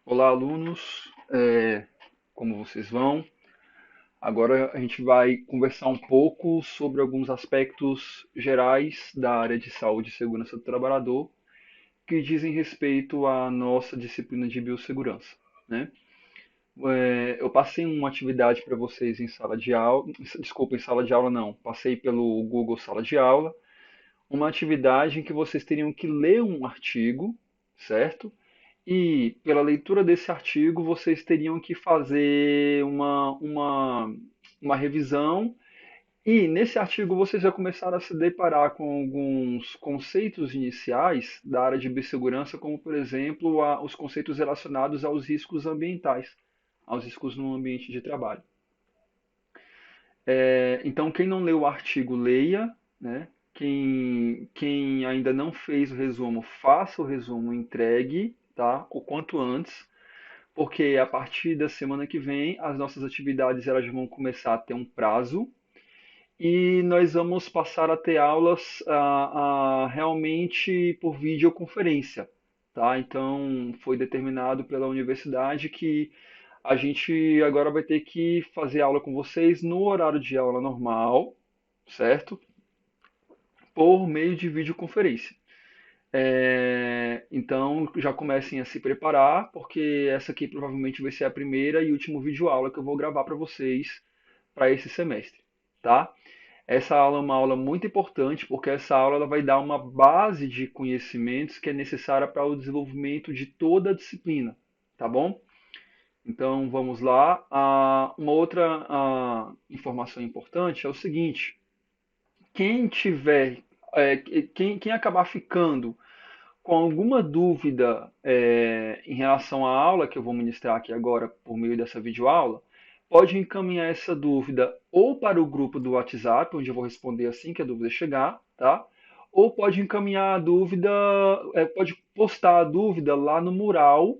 Olá, alunos. Como vocês vão? Agora a gente vai conversar um pouco sobre alguns aspectos gerais da área de saúde e segurança do trabalhador que dizem respeito à nossa disciplina de biossegurança, né? Eu passei uma atividade para vocês em sala de aula, desculpa, em sala de aula não, passei pelo Google Sala de Aula, uma atividade em que vocês teriam que ler um artigo, certo? E pela leitura desse artigo, vocês teriam que fazer uma revisão. E nesse artigo vocês já começaram a se deparar com alguns conceitos iniciais da área de biossegurança, como por exemplo os conceitos relacionados aos riscos ambientais, aos riscos no ambiente de trabalho. Então, quem não leu o artigo, leia, né? Quem ainda não fez o resumo, faça o resumo, entregue, tá? O quanto antes, porque a partir da semana que vem as nossas atividades elas vão começar a ter um prazo e nós vamos passar a ter aulas realmente por videoconferência, tá? Então foi determinado pela universidade que a gente agora vai ter que fazer aula com vocês no horário de aula normal, certo? Por meio de videoconferência. Então já comecem a se preparar, porque essa aqui provavelmente vai ser a primeira e última videoaula que eu vou gravar para vocês para esse semestre, tá? Essa aula é uma aula muito importante, porque essa aula ela vai dar uma base de conhecimentos que é necessária para o desenvolvimento de toda a disciplina, tá bom? Então vamos lá. Uma outra informação importante é o seguinte: quem tiver, quem acabar ficando com alguma dúvida em relação à aula que eu vou ministrar aqui agora por meio dessa videoaula, pode encaminhar essa dúvida ou para o grupo do WhatsApp, onde eu vou responder assim que a dúvida chegar, tá? Ou pode encaminhar a dúvida, pode postar a dúvida lá no mural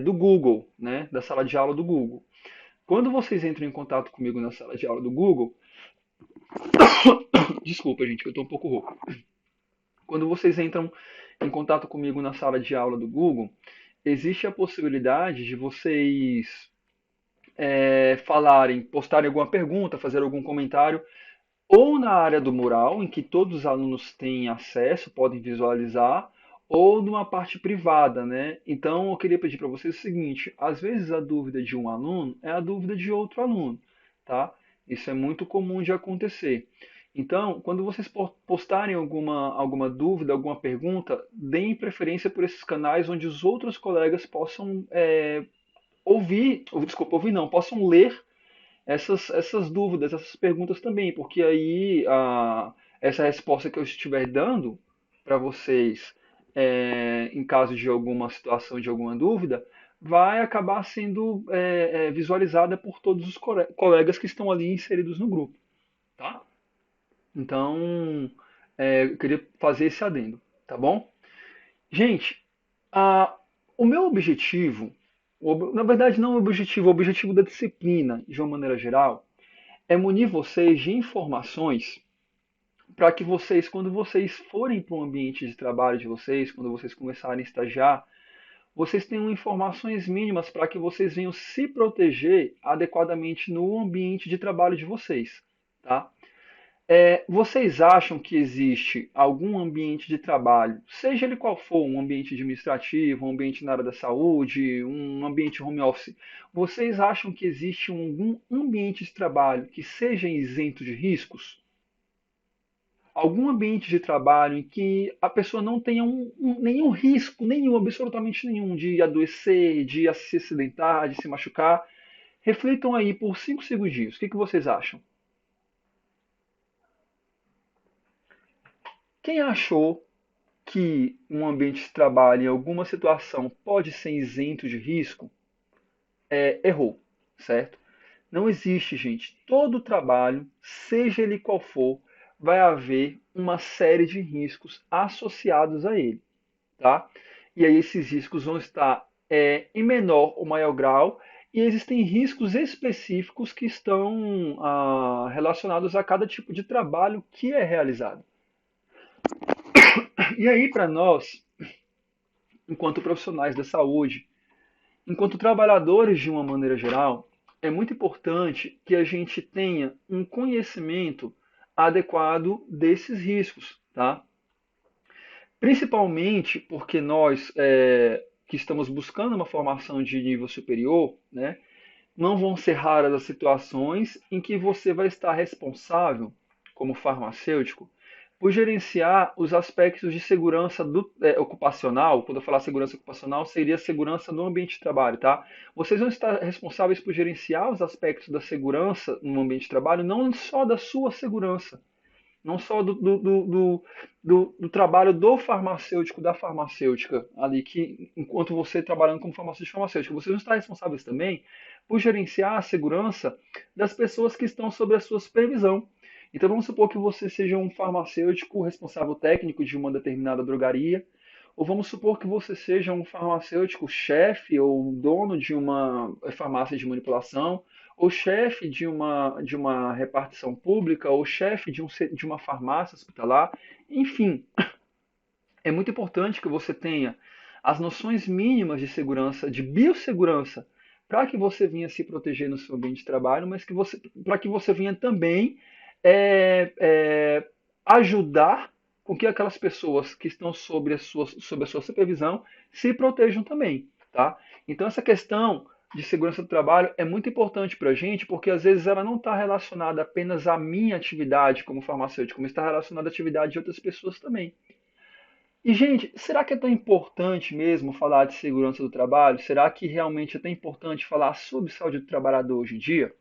do Google, né? Da sala de aula do Google. Quando vocês entram em contato comigo na sala de aula do Google, desculpa, gente, que eu estou um pouco rouco. Quando vocês entram em contato comigo na sala de aula do Google, existe a possibilidade de vocês falarem, postarem alguma pergunta, fazer algum comentário, ou na área do mural, em que todos os alunos têm acesso, podem visualizar, ou numa parte privada, né? Então, eu queria pedir para vocês o seguinte: às vezes a dúvida de um aluno é a dúvida de outro aluno, tá? Isso é muito comum de acontecer. Então, quando vocês postarem alguma dúvida, alguma pergunta, deem preferência por esses canais onde os outros colegas possam ouvir, ou, desculpa, ouvir não, possam ler essas dúvidas, essas perguntas também, porque aí essa resposta que eu estiver dando para vocês, em caso de alguma situação, de alguma dúvida, vai acabar sendo visualizada por todos os colegas que estão ali inseridos no grupo, tá? Então, eu queria fazer esse adendo, tá bom? Gente, a- o meu objetivo, na verdade não o objetivo, o objetivo da disciplina, de uma maneira geral, é munir vocês de informações para que vocês, quando vocês forem para o ambiente de trabalho de vocês, quando vocês começarem a estagiar, vocês tenham informações mínimas para que vocês venham se proteger adequadamente no ambiente de trabalho de vocês, tá? Vocês acham que existe algum ambiente de trabalho, seja ele qual for, um ambiente administrativo, um ambiente na área da saúde, um ambiente home office, vocês acham que existe algum ambiente de trabalho que seja isento de riscos? Algum ambiente de trabalho em que a pessoa não tenha nenhum risco, nenhum, absolutamente nenhum, de adoecer, de se acidentar, de se machucar? Reflitam aí por 5 segundinhos. O que vocês acham? Quem achou que um ambiente de trabalho em alguma situação pode ser isento de risco, errou, certo? Não existe, gente. Todo trabalho, seja ele qual for, vai haver uma série de riscos associados a ele, tá? E aí esses riscos vão estar em menor ou maior grau e existem riscos específicos que estão relacionados a cada tipo de trabalho que é realizado. E aí, para nós, enquanto profissionais da saúde, Enquanto trabalhadores, de uma maneira geral, é muito importante que a gente tenha um conhecimento adequado desses riscos, tá? Principalmente porque nós que estamos buscando uma formação de nível superior, né, não vão ser raras as situações em que você vai estar responsável, como farmacêutico, por gerenciar os aspectos de segurança ocupacional. Quando eu falar segurança ocupacional, seria segurança no ambiente de trabalho, tá? Vocês vão estar responsáveis por gerenciar os aspectos da segurança no ambiente de trabalho, não só da sua segurança, não só do trabalho do farmacêutico, da farmacêutica, ali, que enquanto você trabalhando como farmacêutico farmacêutico, vocês vão estar responsáveis também por gerenciar a segurança das pessoas que estão sob a sua supervisão. Então vamos supor que você seja um farmacêutico responsável técnico de uma determinada drogaria, ou vamos supor que você seja um farmacêutico chefe ou dono de uma farmácia de manipulação, ou chefe de uma repartição pública, ou chefe de uma farmácia hospitalar. Enfim, é muito importante que você tenha as noções mínimas de segurança, de biossegurança, para que você venha se proteger no seu ambiente de trabalho, mas para que você venha também é, é, ajudar com que aquelas pessoas que estão sob a sua supervisão se protejam também, tá? Então essa questão de segurança do trabalho é muito importante para a gente, porque às vezes ela não está relacionada apenas à minha atividade como farmacêutico, mas está relacionada à atividade de outras pessoas também. E, gente, será que é tão importante mesmo falar de segurança do trabalho? Será que realmente é tão importante falar sobre saúde do trabalhador hoje em dia?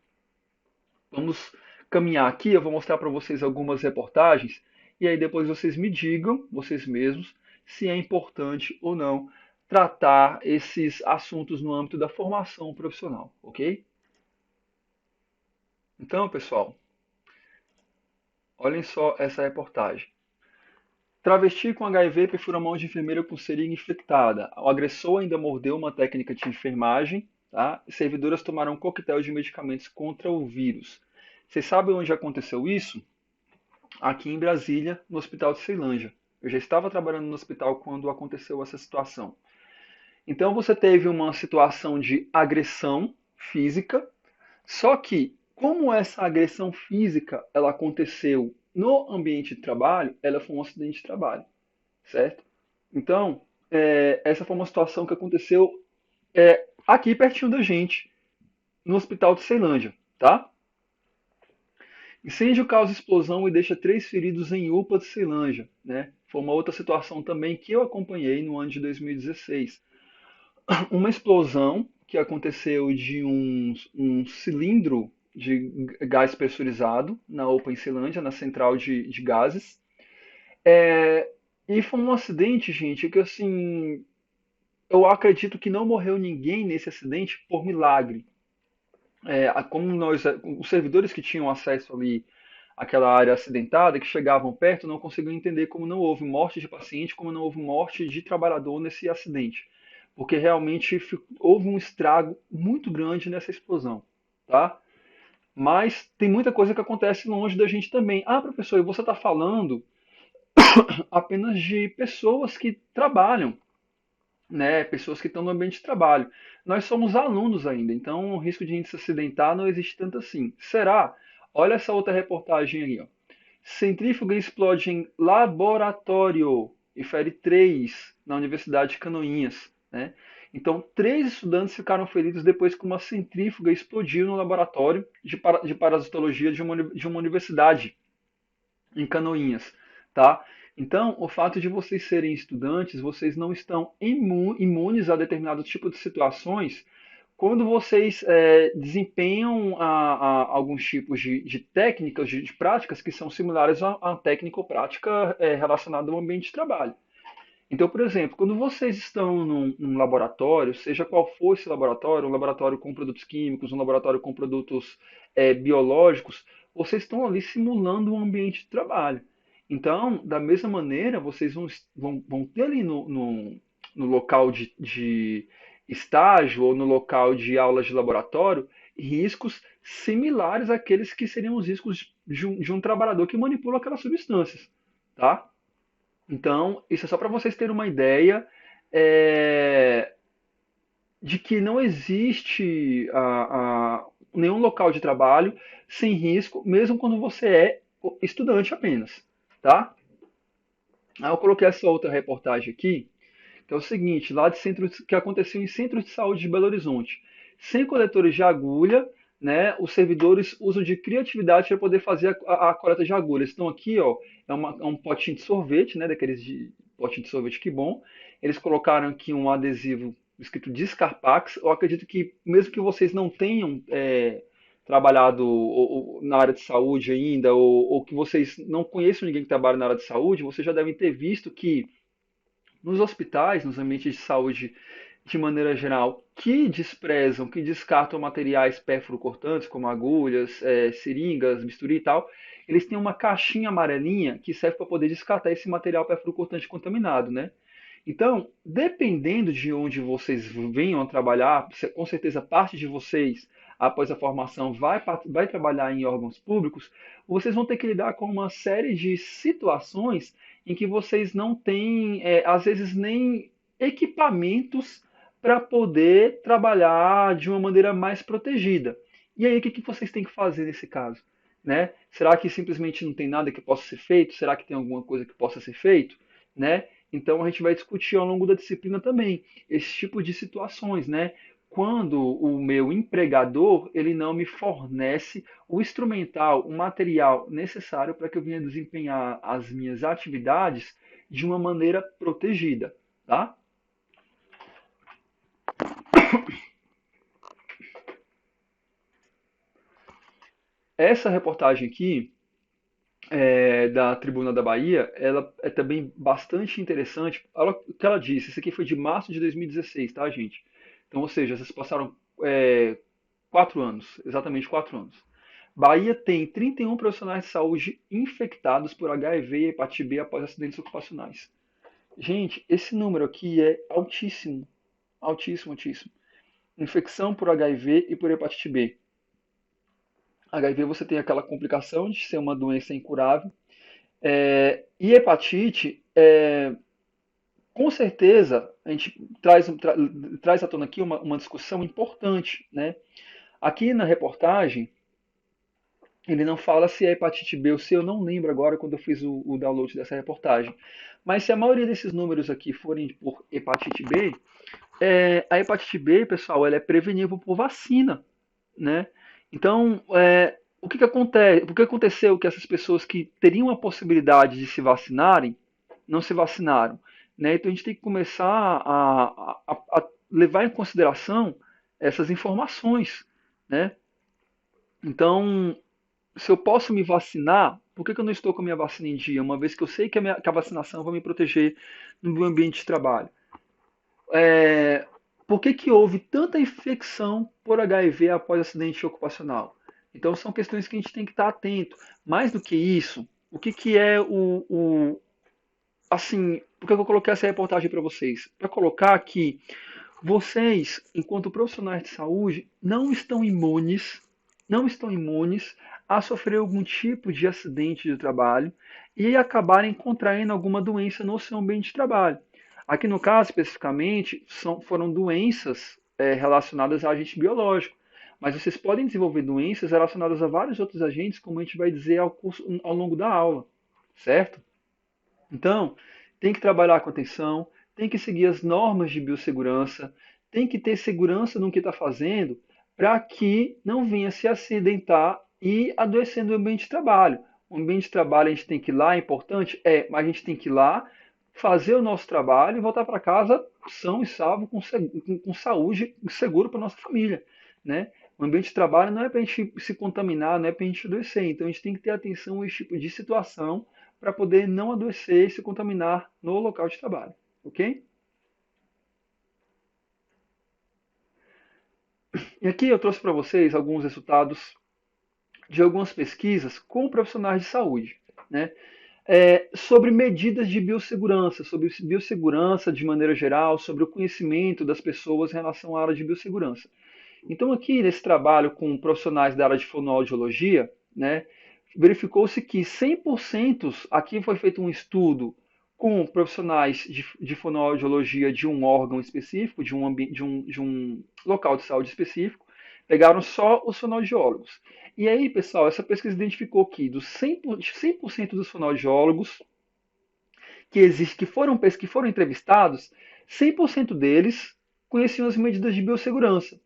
Vamos caminhar aqui, eu vou mostrar para vocês algumas reportagens e aí depois vocês me digam, vocês mesmos, se é importante ou não tratar esses assuntos no âmbito da formação profissional, ok? Então, pessoal, olhem só essa reportagem. Travesti com HIV perfura a mão de enfermeira com seringa infectada. O agressor ainda mordeu uma técnica de enfermagem, tá? Servidoras tomaram um coquetel de medicamentos contra o vírus. Vocês sabem onde aconteceu isso? Aqui em Brasília, no Hospital de Ceilândia. Eu já estava trabalhando no hospital quando aconteceu essa situação. Então você teve uma situação de agressão física, só que como essa agressão física ela aconteceu no ambiente de trabalho, ela foi um acidente de trabalho, certo? Então, essa foi uma situação que aconteceu aqui pertinho da gente, no Hospital de Ceilândia, tá? Incêndio causa explosão e deixa 3 feridos em UPA de Ceilândia, né? Foi uma outra situação também que eu acompanhei no ano de 2016. Uma explosão que aconteceu de um cilindro de gás pressurizado na UPA em Ceilândia, na central de gases. É, e foi um acidente, gente, que assim, eu acredito que não morreu ninguém nesse acidente por milagre. Como os servidores que tinham acesso ali àquela área acidentada, que chegavam perto, não conseguiam entender como não houve morte de paciente, como não houve morte de trabalhador nesse acidente, porque realmente houve um estrago muito grande nessa explosão, tá? Mas tem muita coisa que acontece longe da gente também. Ah, professor, e você está falando apenas de pessoas que trabalham, né? Pessoas que estão no ambiente de trabalho. Nós somos alunos ainda, então o risco de a gente se acidentar não existe tanto assim. Será? Olha essa outra reportagem ali, ó. Centrífuga explode em laboratório e fere 3 na Universidade de Canoinhas, né? Então, 3 estudantes ficaram feridos depois que uma centrífuga explodiu no laboratório de parasitologia de uma universidade em Canoinhas, tá? Então, o fato de vocês serem estudantes, vocês não estão imunes a determinado tipo de situações quando vocês desempenham alguns tipos de técnicas, de práticas que são similares à técnica ou prática relacionada ao ambiente de trabalho. Então, por exemplo, quando vocês estão num laboratório, seja qual for esse laboratório, um laboratório com produtos químicos, um laboratório com produtos biológicos, vocês estão ali simulando um ambiente de trabalho. Então, da mesma maneira, vocês vão ter ali no local de estágio ou no local de aulas de laboratório riscos similares àqueles que seriam os riscos de um trabalhador que manipula aquelas substâncias, tá? Então, isso é só para vocês terem uma ideia é, de que não existe nenhum local de trabalho sem risco, mesmo quando você é estudante apenas, tá? Aí eu coloquei essa outra reportagem aqui, que é o seguinte, lá de centro, que aconteceu em centro de saúde de Belo Horizonte. Sem coletores de agulha, né, os servidores usam de criatividade para poder fazer a coleta de agulhas. Então aqui, ó, é um potinho de sorvete, né, daqueles de potinho de sorvete que bom. Eles colocaram aqui um adesivo escrito Discarpax. Eu acredito que mesmo que vocês não tenham trabalhado na área de saúde ainda, ou que vocês não conheçam ninguém que trabalha na área de saúde, vocês já devem ter visto que nos hospitais, nos ambientes de saúde de maneira geral, que desprezam, que descartam materiais pérfuro-cortantes, como agulhas, seringas, bisturi e tal, eles têm uma caixinha amarelinha que serve para poder descartar esse material pérfuro-cortante contaminado, né? Então, dependendo de onde vocês venham a trabalhar, com certeza parte de vocês, após a formação, vai trabalhar em órgãos públicos, vocês vão ter que lidar com uma série de situações em que vocês não têm, às vezes, nem equipamentos para poder trabalhar de uma maneira mais protegida. E aí, o que que vocês têm que fazer nesse caso? Né? Será que simplesmente não tem nada que possa ser feito? Será que tem alguma coisa que possa ser feito? Né? Então a gente vai discutir ao longo da disciplina também esse tipo de situações, né? Quando o meu empregador ele não me fornece o instrumental, o material necessário para que eu venha desempenhar as minhas atividades de uma maneira protegida, tá? Essa reportagem aqui da Tribuna da Bahia, ela é também bastante interessante. O que ela disse, isso aqui foi de março de 2016, tá, gente? Então, ou seja, vocês passaram 4 anos, exatamente 4 anos. Bahia tem 31 profissionais de saúde infectados por HIV e hepatite B após acidentes ocupacionais. Gente, esse número aqui é altíssimo, altíssimo, altíssimo. Infecção por HIV e por hepatite B. HIV você tem aquela complicação de ser uma doença incurável. E hepatite, com certeza, a gente traz à tona aqui uma discussão importante, né? Aqui na reportagem, ele não fala se é hepatite B ou C, eu não lembro agora quando eu fiz o download dessa reportagem. Mas se a maioria desses números aqui forem por hepatite B, a hepatite B, pessoal, ela é prevenível por vacina, né? Então, o que que acontece? O que aconteceu que essas pessoas que teriam a possibilidade de se vacinarem não se vacinaram, né? Então a gente tem que começar a levar em consideração essas informações, né? Então, se eu posso me vacinar, por que que eu não estou com a minha vacina em dia? Uma vez que eu sei que a vacinação vai me proteger no meu ambiente de trabalho. É, por que que houve tanta infecção por HIV após acidente ocupacional? Então são questões que a gente tem que estar atento. Mais do que isso, o que que é assim, por que eu coloquei essa reportagem para vocês? Para colocar que vocês, enquanto profissionais de saúde, não estão imunes a sofrer algum tipo de acidente de trabalho e acabarem contraindo alguma doença no seu ambiente de trabalho. Aqui no caso, especificamente, foram doenças relacionadas a agente biológico. Mas vocês podem desenvolver doenças relacionadas a vários outros agentes, como a gente vai dizer ao longo da aula, certo? Então, tem que trabalhar com atenção, tem que seguir as normas de biossegurança, tem que ter segurança no que está fazendo para que não venha se acidentar e adoecer no ambiente de trabalho. O ambiente de trabalho a gente tem que ir lá, é importante? Mas a gente tem que ir lá, fazer o nosso trabalho e voltar para casa são e salvo, com saúde e seguro para nossa família, né? O ambiente de trabalho não é para a gente se contaminar, não é para a gente adoecer. Então a gente tem que ter atenção a esse tipo de situação para poder não adoecer e se contaminar no local de trabalho, ok? E aqui eu trouxe para vocês alguns resultados de algumas pesquisas com profissionais de saúde, né? Sobre medidas de biossegurança, sobre biossegurança de maneira geral, sobre o conhecimento das pessoas em relação à área de biossegurança. Então, aqui nesse trabalho com profissionais da área de fonoaudiologia, né, verificou-se que 100%, aqui foi feito um estudo com profissionais de fonoaudiologia de um órgão específico, de um local de saúde específico, pegaram só os fonoaudiólogos. E aí, pessoal, essa pesquisa identificou que dos 100% dos fonoaudiólogos que foram entrevistados, 100% deles conheciam as medidas de biossegurança,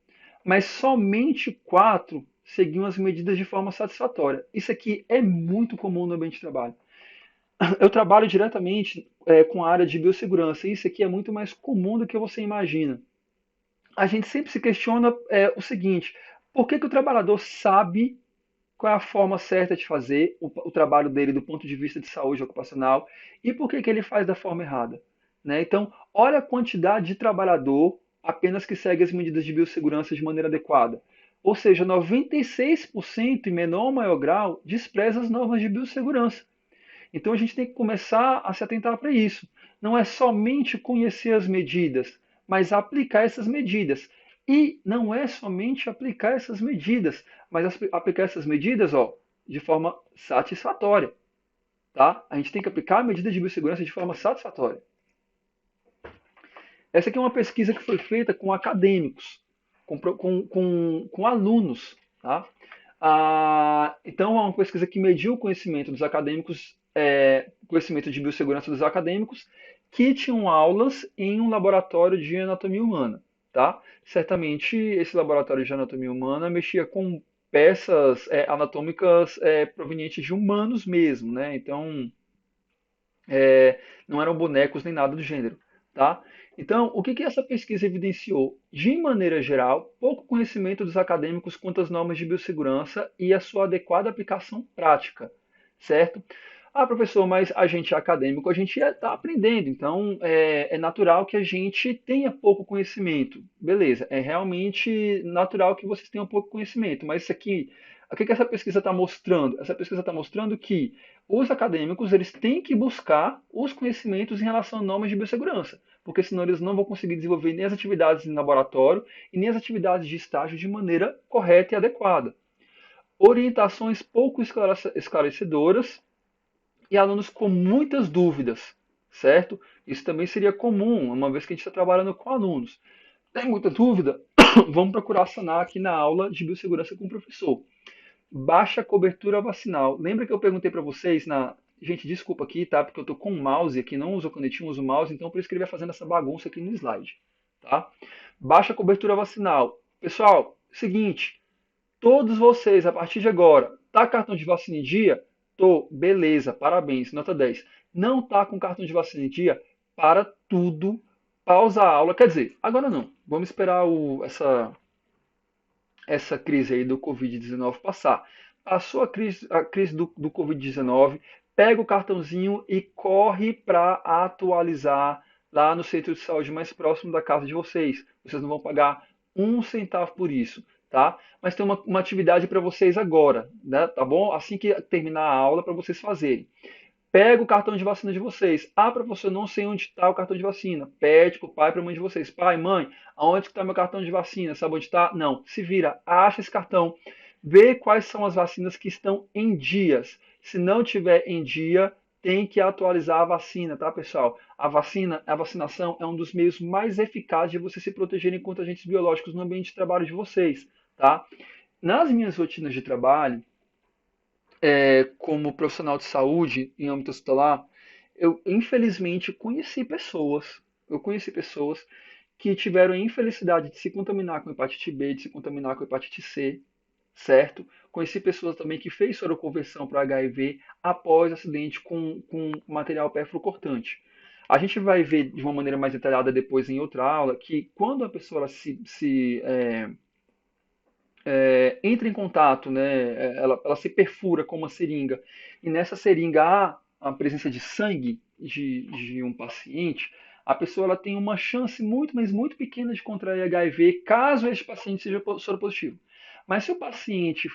mas somente 4 seguiam as medidas de forma satisfatória. Isso aqui é muito comum no ambiente de trabalho. Eu trabalho diretamente com a área de biossegurança, e isso aqui é muito mais comum do que você imagina. A gente sempre se questiona o seguinte: por que, que o trabalhador sabe qual é a forma certa de fazer o trabalho dele do ponto de vista de saúde ocupacional e por que, que ele faz da forma errada? Né? Então, olha a quantidade de trabalhador apenas que segue as medidas de biossegurança de maneira adequada. Ou seja, 96% em menor ou maior grau despreza as normas de biossegurança. Então a gente tem que começar a se atentar para isso. Não é somente conhecer as medidas, mas aplicar essas medidas. E não é somente aplicar essas medidas, mas aplicar essas medidas, ó, de forma satisfatória, tá? A gente tem que aplicar a medida de biossegurança de forma satisfatória. Essa aqui é uma pesquisa que foi feita com acadêmicos, com alunos, tá? Então, é uma pesquisa que mediu o conhecimento dos acadêmicos, conhecimento de biossegurança dos acadêmicos, que tinham aulas em um laboratório de anatomia humana, tá? Certamente, esse laboratório de anatomia humana mexia com peças anatômicas provenientes de humanos mesmo, né? Então, não eram bonecos nem nada do gênero, tá? Então, o que que essa pesquisa evidenciou? De maneira geral, pouco conhecimento dos acadêmicos quanto às normas de biossegurança e a sua adequada aplicação prática, certo? Ah, professor, mas a gente é acadêmico, a gente está aprendendo, então é natural que a gente tenha pouco conhecimento. Beleza, é realmente natural que vocês tenham pouco conhecimento, mas isso aqui, o que que essa pesquisa está mostrando? Essa pesquisa está mostrando que os acadêmicos eles têm que buscar os conhecimentos em relação a normas de biossegurança, porque senão eles não vão conseguir desenvolver nem as atividades em laboratório e nem as atividades de estágio de maneira correta e adequada. Orientações pouco esclarecedoras e alunos com muitas dúvidas, certo? Isso também seria comum, uma vez que a gente está trabalhando com alunos. Tem muita dúvida? Vamos procurar sanar aqui na aula de biossegurança com o professor. Baixa cobertura vacinal. Lembra que eu perguntei para vocês na. Gente, desculpa aqui, tá? Porque eu tô com o mouse aqui, não uso canetinho, uso o mouse, então por isso que ele vai fazendo essa bagunça aqui no slide, tá? Baixa cobertura vacinal. Pessoal, seguinte, todos vocês, a partir de agora, tá cartão de vacina em dia? Tô, beleza, parabéns, nota 10. Não tá com cartão de vacina em dia? Para tudo, pausa a aula. Quer dizer, agora não. Vamos esperar essa crise aí do Covid-19 passar. Passou a crise do Covid-19, pega o cartãozinho e corre para atualizar lá no centro de saúde mais próximo da casa de vocês. Vocês não vão pagar um centavo por isso, tá? Mas tem uma atividade para vocês agora, né? Tá bom? Assim que terminar a aula, para vocês fazerem. Pega o cartão de vacina de vocês. Ah, professor, não sei onde está o cartão de vacina. Pede para o pai e para a mãe de vocês. Pai, mãe, aonde está meu cartão de vacina? Sabe onde está? Não. Se vira, acha esse cartão. Vê quais são as vacinas que estão em dias. Se não tiver em dia, tem que atualizar a vacina, tá, pessoal? A vacinação é um dos meios mais eficazes de vocês se protegerem contra agentes biológicos no ambiente de trabalho de vocês, tá? Nas minhas rotinas de trabalho, como profissional de saúde em âmbito hospitalar, eu infelizmente conheci pessoas que tiveram a infelicidade de se contaminar com hepatite B, de se contaminar com hepatite C, certo? Conheci pessoas também que fez soroconversão para HIV após acidente com material pérfuro-cortante. A gente vai ver de uma maneira mais detalhada depois em outra aula que quando a pessoa ela entra em contato, né, ela se perfura com uma seringa, e nessa seringa há a presença de sangue de um paciente, a pessoa ela tem uma chance muito, mas muito pequena de contrair HIV caso este paciente seja soropositivo. Mas se o paciente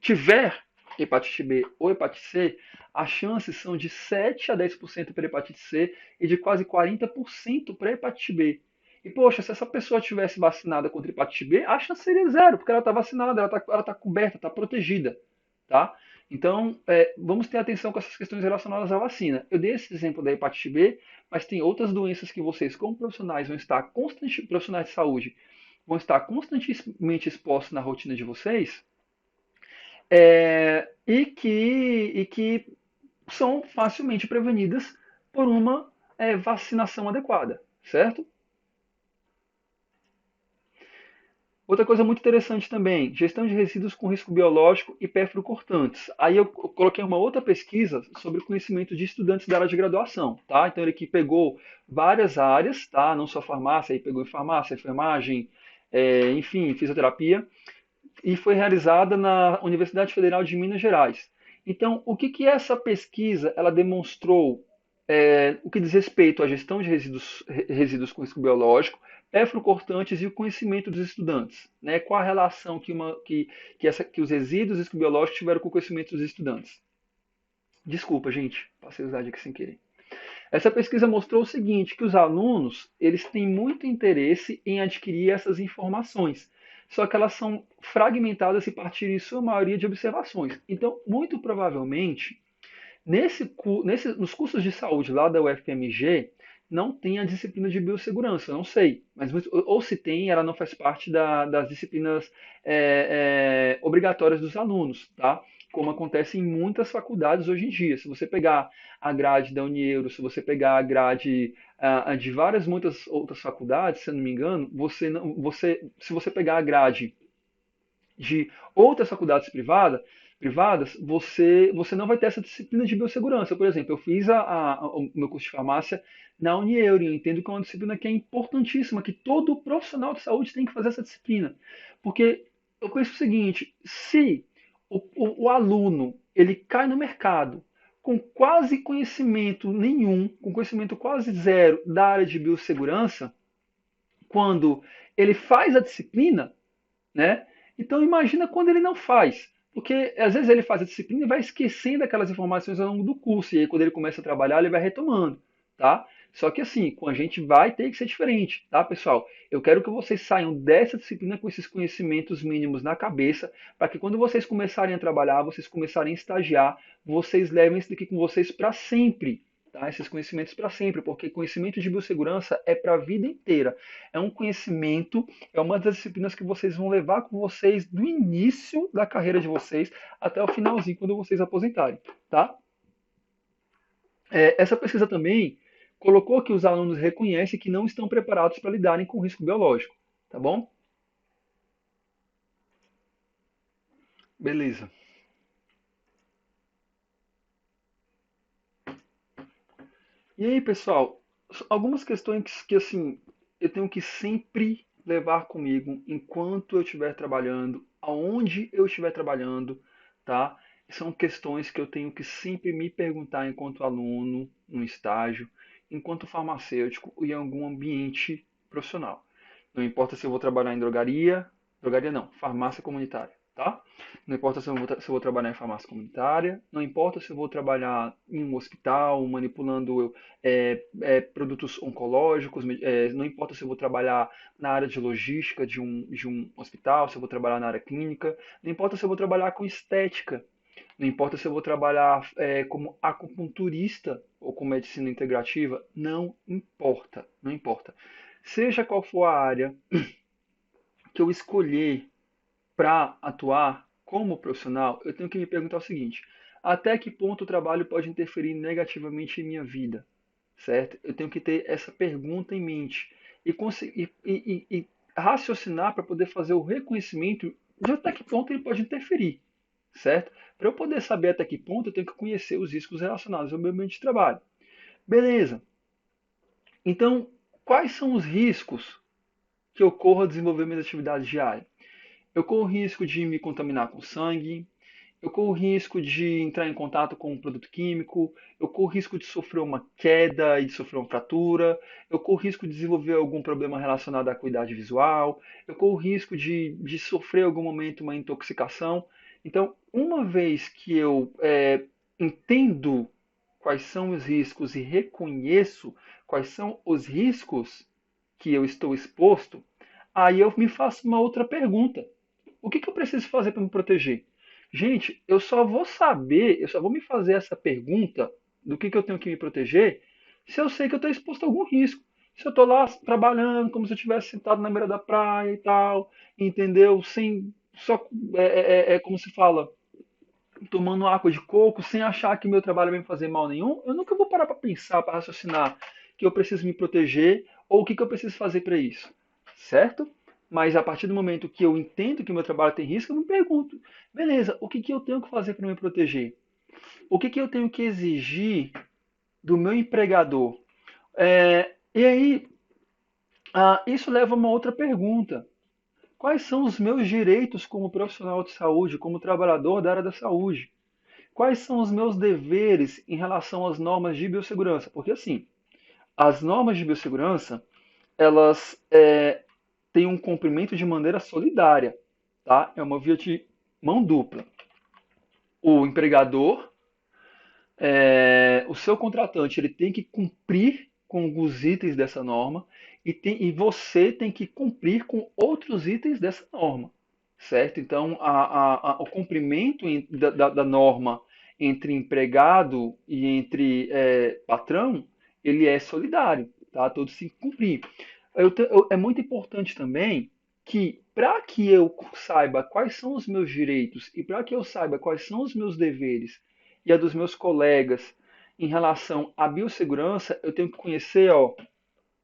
tiver hepatite B ou hepatite C, as chances são de 7 a 10% para hepatite C e de quase 40% para hepatite B. E, poxa, se essa pessoa tivesse vacinada contra hepatite B, a chance seria zero, porque ela está vacinada, ela está coberta, está protegida, tá? Então, vamos ter atenção com essas questões relacionadas à vacina. Eu dei esse exemplo da hepatite B, mas tem outras doenças que vocês, como profissionais, vão estar profissionais de saúde, vão estar constantemente expostos na rotina de vocês, e que são facilmente prevenidas por uma vacinação adequada, certo? Outra coisa muito interessante também, gestão de resíduos com risco biológico e perfluocortantes. Aí eu coloquei uma outra pesquisa sobre o conhecimento de estudantes da área de graduação, tá? Então ele que pegou várias áreas, tá? Não só farmácia, aí pegou em farmácia, enfermagem, enfim, fisioterapia, e foi realizada na Universidade Federal de Minas Gerais. Então, o que que essa pesquisa ela demonstrou o que diz respeito à gestão de resíduos com risco biológico, perfluocortantes e o conhecimento dos estudantes, né? Qual a relação que os resíduos de risco biológico tiveram com o conhecimento dos estudantes? Desculpa, gente, passei a usar aqui sem querer. Essa pesquisa mostrou o seguinte, que os alunos, eles têm muito interesse em adquirir essas informações, só que elas são fragmentadas e partirem, em sua maioria, de observações. Então, muito provavelmente, nos cursos de saúde lá da UFMG, não tem a disciplina de biossegurança, eu não sei, mas ou se tem, ela não faz parte das disciplinas obrigatórias dos alunos, tá? Como acontece em muitas faculdades hoje em dia. Se você pegar a grade da Unieuro, se você pegar a grade de várias muitas outras faculdades, se eu não me engano, se você pegar a grade de outras faculdades privadas, você não vai ter essa disciplina de biossegurança. Por exemplo, eu fiz o meu curso de farmácia na Unieuro e eu entendo que é uma disciplina que é importantíssima, que todo profissional de saúde tem que fazer essa disciplina. Porque eu penso o seguinte, se o aluno ele cai no mercado com quase conhecimento nenhum, com conhecimento quase zero da área de biossegurança, quando ele faz a disciplina, né? Então imagina quando ele não faz. Porque às vezes ele faz a disciplina e vai esquecendo aquelas informações ao longo do curso. E aí quando ele começa a trabalhar, ele vai retomando, tá? Só que assim, com a gente vai ter que ser diferente, tá, pessoal? Eu quero que vocês saiam dessa disciplina com esses conhecimentos mínimos na cabeça, para que quando vocês começarem a trabalhar, vocês começarem a estagiar, vocês levem isso daqui com vocês para sempre, tá? Esses conhecimentos para sempre, porque conhecimento de biossegurança é para a vida inteira. É um conhecimento, é uma das disciplinas que vocês vão levar com vocês do início da carreira de vocês até o finalzinho, quando vocês aposentarem, tá? Essa pesquisa também colocou que os alunos reconhecem que não estão preparados para lidarem com o risco biológico, tá bom? Beleza. E aí, pessoal, algumas questões que assim eu tenho que sempre levar comigo enquanto eu estiver trabalhando, aonde eu estiver trabalhando, tá? São questões que eu tenho que sempre me perguntar enquanto aluno, no estágio, enquanto farmacêutico e em algum ambiente profissional. Não importa se eu vou trabalhar em drogaria não, farmácia comunitária, tá? Não importa se eu vou trabalhar em farmácia comunitária, não importa se eu vou trabalhar em um hospital, manipulando produtos oncológicos, não importa se eu vou trabalhar na área de logística de um hospital, se eu vou trabalhar na área clínica, não importa se eu vou trabalhar com estética, não importa se eu vou trabalhar como acupunturista ou com medicina integrativa, não importa, não importa. Seja qual for a área que eu escolher para atuar como profissional, eu tenho que me perguntar o seguinte: até que ponto o trabalho pode interferir negativamente em minha vida? Certo? Eu tenho que ter essa pergunta em mente e raciocinar para poder fazer o reconhecimento de até que ponto ele pode interferir, certo? Para eu poder saber até que ponto, eu tenho que conhecer os riscos relacionados ao meu ambiente de trabalho. Beleza. Então, quais são os riscos que ocorram ao desenvolver minhas atividades diárias? Eu corro o risco de me contaminar com sangue, eu corro o risco de entrar em contato com um produto químico, eu corro o risco de sofrer uma queda e de sofrer uma fratura, eu corro o risco de desenvolver algum problema relacionado à acuidade visual, eu corro o risco de sofrer em algum momento uma intoxicação. Então, uma vez que eu entendo quais são os riscos e reconheço quais são os riscos que eu estou exposto, aí eu me faço uma outra pergunta. O que eu preciso fazer para me proteger? Gente, eu só vou me fazer essa pergunta do que eu tenho que me proteger se eu sei que eu estou exposto a algum risco. Se eu estou lá trabalhando como se eu estivesse sentado na beira da praia e tal, entendeu? Sem só como se fala, tomando água de coco, sem achar que meu trabalho vai me fazer mal nenhum, eu nunca vou parar para pensar, para raciocinar que eu preciso me proteger ou o que eu preciso fazer para isso, certo? Mas a partir do momento que eu entendo que o meu trabalho tem risco, eu me pergunto, beleza, o que eu tenho que fazer para me proteger? O que eu tenho que exigir do meu empregador? E aí, isso leva a uma outra pergunta. Quais são os meus direitos como profissional de saúde, como trabalhador da área da saúde? Quais são os meus deveres em relação às normas de biossegurança? Porque assim, as normas de biossegurança, elas têm um cumprimento de maneira solidária, tá? É uma via de mão dupla. O empregador, o seu contratante, ele tem que cumprir com os itens dessa norma e você tem que cumprir com outros itens dessa norma, certo? Então, o cumprimento da norma entre empregado e entre patrão, ele é solidário, tá? Todos se cumprir. É muito importante também que, para que eu saiba quais são os meus direitos e para que eu saiba quais são os meus deveres e a dos meus colegas em relação à biossegurança, eu tenho que conhecer, ó,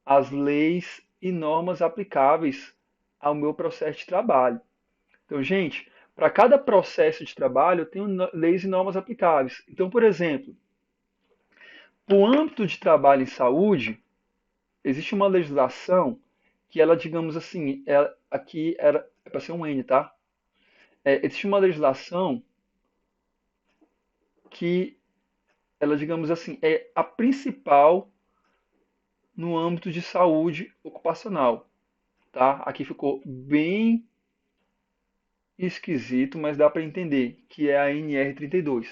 as leis e normas aplicáveis ao meu processo de trabalho. Então, gente, para cada processo de trabalho, eu tenho leis e normas aplicáveis. Então, por exemplo, o âmbito de trabalho em saúde, existe uma legislação que ela, digamos assim, aqui é para ser um N, tá? Existe uma legislação que ela, digamos assim, é a principal no âmbito de saúde ocupacional, tá? Aqui ficou bem esquisito, mas dá para entender, que é a NR32,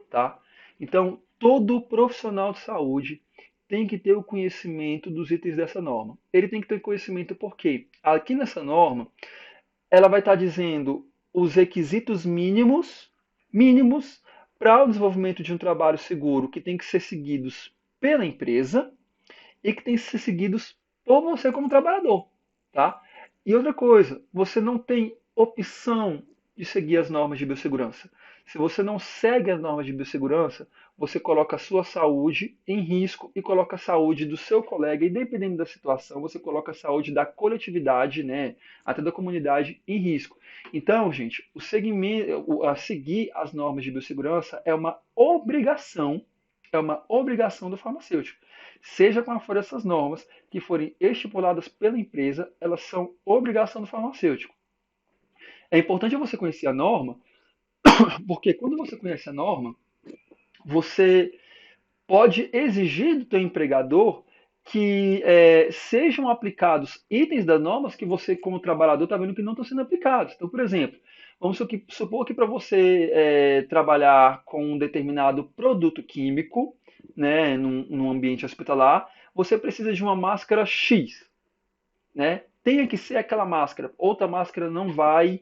tá? Então, todo profissional de saúde tem que ter o conhecimento dos itens dessa norma. Ele tem que ter conhecimento porque aqui nessa norma, ela vai estar dizendo os requisitos mínimos para o desenvolvimento de um trabalho seguro que tem que ser seguidos pela empresa e que tem que ser seguidos por você como trabalhador, tá? E outra coisa, você não tem opção de seguir as normas de biossegurança. Se você não segue as normas de biossegurança, você coloca a sua saúde em risco e coloca a saúde do seu colega, e dependendo da situação, você coloca a saúde da coletividade, né, até da comunidade em risco. Então, gente, o segmento, a seguir as normas de biossegurança é uma obrigação do farmacêutico. Seja quais forem essas normas que forem estipuladas pela empresa, elas são obrigação do farmacêutico. É importante você conhecer a norma, porque quando você conhece a norma, você pode exigir do teu empregador que sejam aplicados itens das normas que você, como trabalhador, está vendo que não estão sendo aplicados. Então, por exemplo, vamos supor que para você trabalhar com um determinado produto químico, né, num ambiente hospitalar, você precisa de uma máscara X, né? Tenha que ser aquela máscara. Outra máscara não vai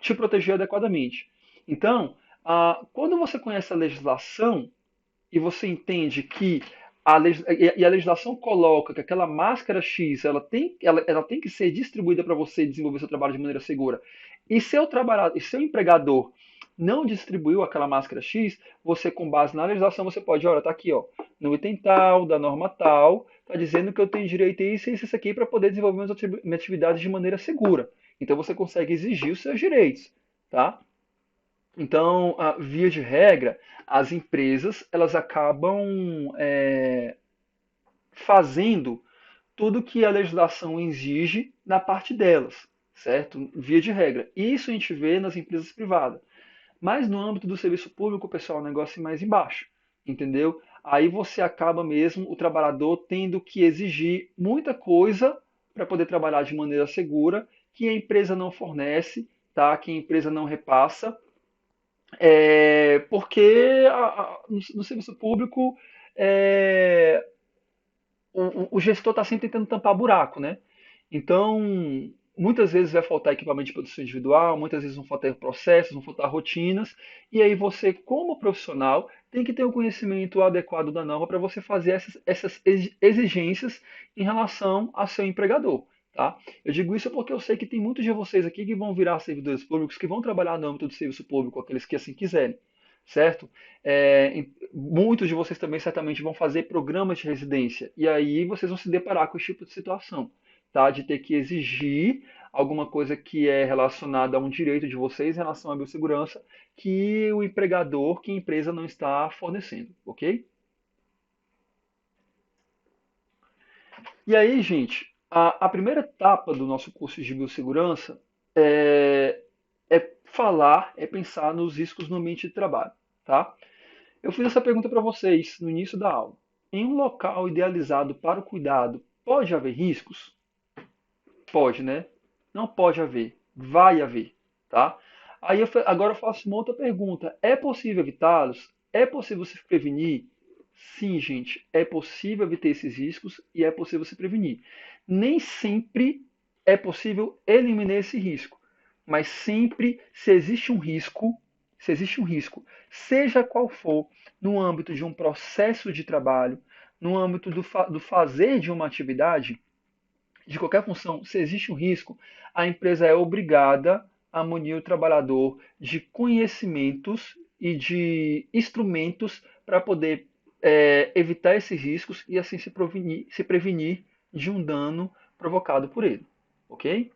te proteger adequadamente. Então, quando você conhece a legislação e você entende que a legislação coloca que aquela máscara X ela tem que ser distribuída para você desenvolver seu trabalho de maneira segura, e seu empregador não distribuiu aquela máscara X, você, com base na legislação, você pode, olha, tá aqui, ó, no item tal, da norma tal, tá dizendo que eu tenho direito a isso e isso aqui para poder desenvolver minha atividade de maneira segura. Então você consegue exigir os seus direitos, tá? Então, via de regra, as empresas elas acabam fazendo tudo que a legislação exige na parte delas, certo? Via de regra. Isso a gente vê nas empresas privadas. Mas no âmbito do serviço público, pessoal, o negócio é mais embaixo, entendeu? Aí você acaba mesmo, o trabalhador, tendo que exigir muita coisa para poder trabalhar de maneira segura, que a empresa não fornece, tá? Que a empresa não repassa, porque no serviço público o gestor está sempre tentando tampar buraco, né? Então, muitas vezes vai faltar equipamento de proteção individual, muitas vezes vão faltar processos, vão faltar rotinas, e aí você, como profissional, tem que ter o conhecimento adequado da norma para você fazer essas exigências em relação ao seu empregador. Tá? Eu digo isso porque eu sei que tem muitos de vocês aqui que vão virar servidores públicos, que vão trabalhar no âmbito do serviço público, aqueles que assim quiserem, certo? Muitos de vocês também certamente vão fazer programas de residência, e aí vocês vão se deparar com esse tipo de situação, tá? De ter que exigir alguma coisa que é relacionada a um direito de vocês em relação à biossegurança que o empregador, que a empresa não está fornecendo, ok? E aí, gente, a primeira etapa do nosso curso de biossegurança é falar, é pensar nos riscos no ambiente de trabalho, tá? Eu fiz essa pergunta para vocês no início da aula. Em um local idealizado para o cuidado, pode haver riscos? Pode, né? Não pode haver, vai haver, tá? Agora eu faço uma outra pergunta. É possível evitá-los? É possível se prevenir? Sim, gente, é possível evitar esses riscos e é possível se prevenir. Nem sempre é possível eliminar esse risco, mas sempre se existe um risco, seja qual for, no âmbito de um processo de trabalho, no âmbito do fazer de uma atividade, de qualquer função, se existe um risco, a empresa é obrigada a munir o trabalhador de conhecimentos e de instrumentos para poder evitar esses riscos e assim se prevenir de um dano provocado por ele, ok?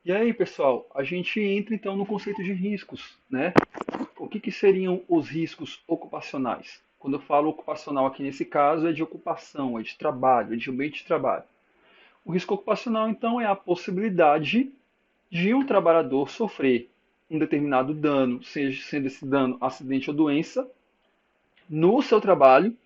E aí, pessoal, a gente entra então no conceito de riscos, né? O que seriam os riscos ocupacionais? Quando eu falo ocupacional aqui nesse caso, é de ocupação, é de trabalho, é de ambiente de trabalho. O risco ocupacional, então, é a possibilidade de um trabalhador sofrer um determinado dano, seja sendo esse dano acidente ou doença, no seu trabalho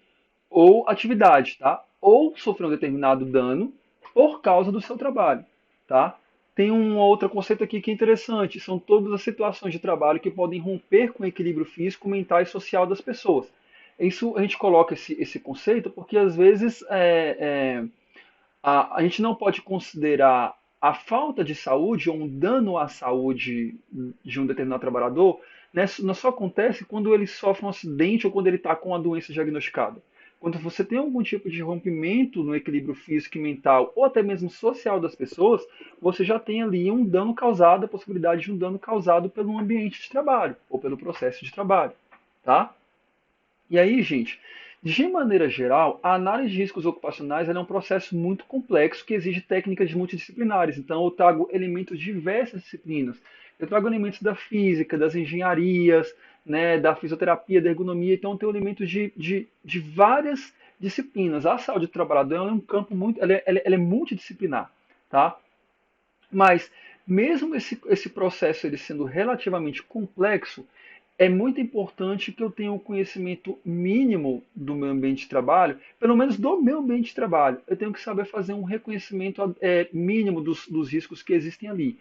ou atividade, tá? Ou sofrer um determinado dano por causa do seu trabalho, tá? Tem um outro conceito aqui que é interessante, são todas as situações de trabalho que podem romper com o equilíbrio físico, mental e social das pessoas. Isso a gente coloca esse conceito porque às vezes a gente não pode considerar a falta de saúde ou um dano à saúde de um determinado trabalhador, né, não só acontece quando ele sofre um acidente ou quando ele está com a doença diagnosticada. Quando você tem algum tipo de rompimento no equilíbrio físico e mental, ou até mesmo social das pessoas, você já tem ali um dano causado, a possibilidade de um dano causado pelo ambiente de trabalho, ou pelo processo de trabalho. Tá? E aí, gente, de maneira geral, a análise de riscos ocupacionais é um processo muito complexo que exige técnicas multidisciplinares. Então, eu trago elementos de diversas disciplinas. Eu trago elementos da física, das engenharias, né, da fisioterapia, da ergonomia. Então, eu tenho elementos de várias disciplinas. A saúde do trabalhador é um campo muito, ela é multidisciplinar, tá? Mas, mesmo esse processo ele sendo relativamente complexo, é muito importante que eu tenha um conhecimento mínimo do meu ambiente de trabalho, pelo menos do meu ambiente de trabalho. Eu tenho que saber fazer um reconhecimento mínimo dos riscos que existem ali.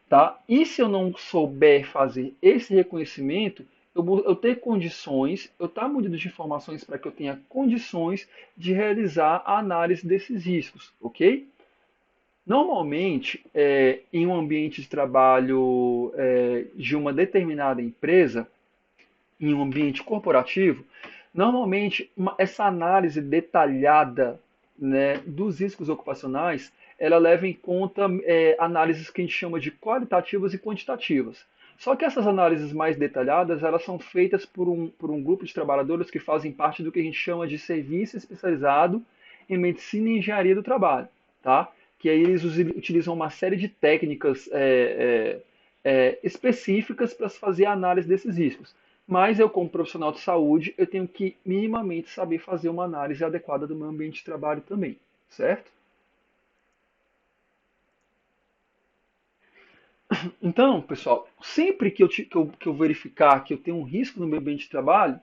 Tá? E se eu não souber fazer esse reconhecimento, eu ter condições, eu estar munido de informações para que eu tenha condições de realizar a análise desses riscos, ok? Normalmente, em um ambiente de trabalho de uma determinada empresa, em um ambiente corporativo, normalmente essa análise detalhada, né, dos riscos ocupacionais, ela leva em conta análises que a gente chama de qualitativas e quantitativas. Só que essas análises mais detalhadas, elas são feitas por um grupo de trabalhadores que fazem parte do que a gente chama de serviço especializado em medicina e engenharia do trabalho, tá? Que aí eles utilizam uma série de técnicas específicas para fazer a análise desses riscos. Mas eu, como profissional de saúde, eu tenho que minimamente saber fazer uma análise adequada do meu ambiente de trabalho também, certo? Então, pessoal, sempre que eu verificar que eu tenho um risco no meu ambiente de trabalho,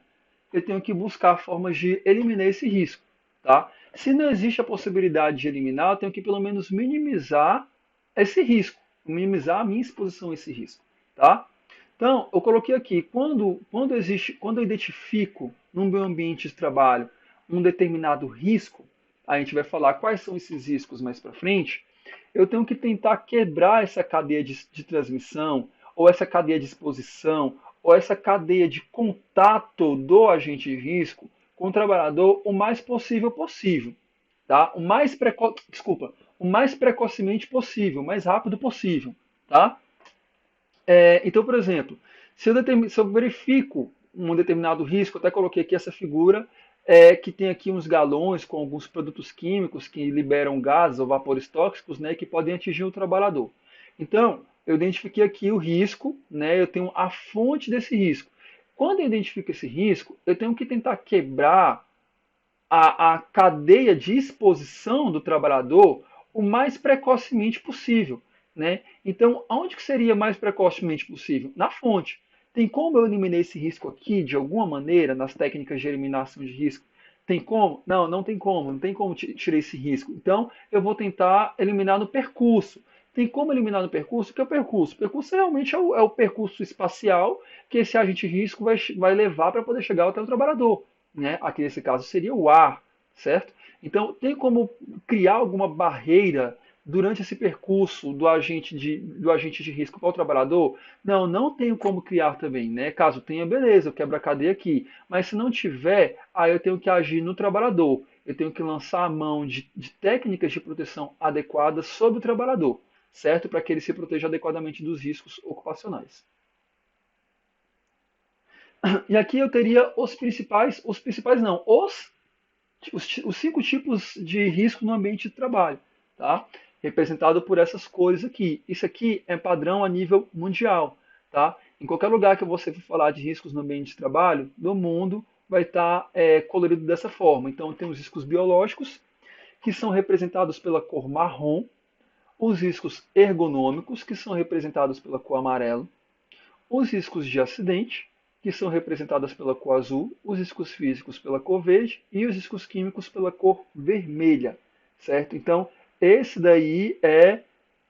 eu tenho que buscar formas de eliminar esse risco, tá? Se não existe a possibilidade de eliminar, eu tenho que pelo menos minimizar esse risco, minimizar a minha exposição a esse risco, tá? Então, eu coloquei aqui, quando eu identifico no meu ambiente de trabalho um determinado risco, a gente vai falar quais são esses riscos mais para frente, eu tenho que tentar quebrar essa cadeia de transmissão, ou essa cadeia de exposição, ou essa cadeia de contato do agente de risco com o trabalhador o mais possível, tá? O mais precocemente possível, o mais rápido possível, tá? Então, por exemplo, se eu verifico um determinado risco, eu até coloquei aqui essa figura, que tem aqui uns galões com alguns produtos químicos que liberam gases ou vapores tóxicos, né, que podem atingir o trabalhador. Então, eu identifiquei aqui o risco, né, eu tenho a fonte desse risco. Quando eu identifico esse risco, eu tenho que tentar quebrar a cadeia de exposição do trabalhador o mais precocemente possível, né? Então, aonde que seria mais precocemente possível? Na fonte. Tem como eu eliminar esse risco aqui de alguma maneira nas técnicas de eliminação de risco? Tem como? Não, não tem como. Não tem como tirar esse risco. Então, eu vou tentar eliminar no percurso. Tem como eliminar no percurso? O que é o percurso? O percurso realmente é o percurso espacial que esse agente de risco vai levar para poder chegar até o trabalhador, né? Aqui nesse caso seria o ar, certo? Então, tem como criar alguma barreira durante esse percurso do agente de risco para o trabalhador? Não, não tenho como criar também, né? Caso tenha, beleza, eu quebro a cadeia aqui. Mas se não tiver, aí eu tenho que agir no trabalhador. Eu tenho que lançar a mão de técnicas de proteção adequadas sobre o trabalhador, certo? Para que ele se proteja adequadamente dos riscos ocupacionais. E aqui eu teria os principais não, os cinco tipos de risco no ambiente de trabalho, tá? Representado por essas cores aqui. Isso aqui é padrão a nível mundial, tá? Em qualquer lugar que você for falar de riscos no ambiente de trabalho, no mundo, vai estar colorido dessa forma. Então, tem os riscos biológicos, que são representados pela cor marrom, os riscos ergonômicos, que são representados pela cor amarelo, os riscos de acidente, que são representados pela cor azul, os riscos físicos pela cor verde e os riscos químicos pela cor vermelha, certo? Então, esse daí é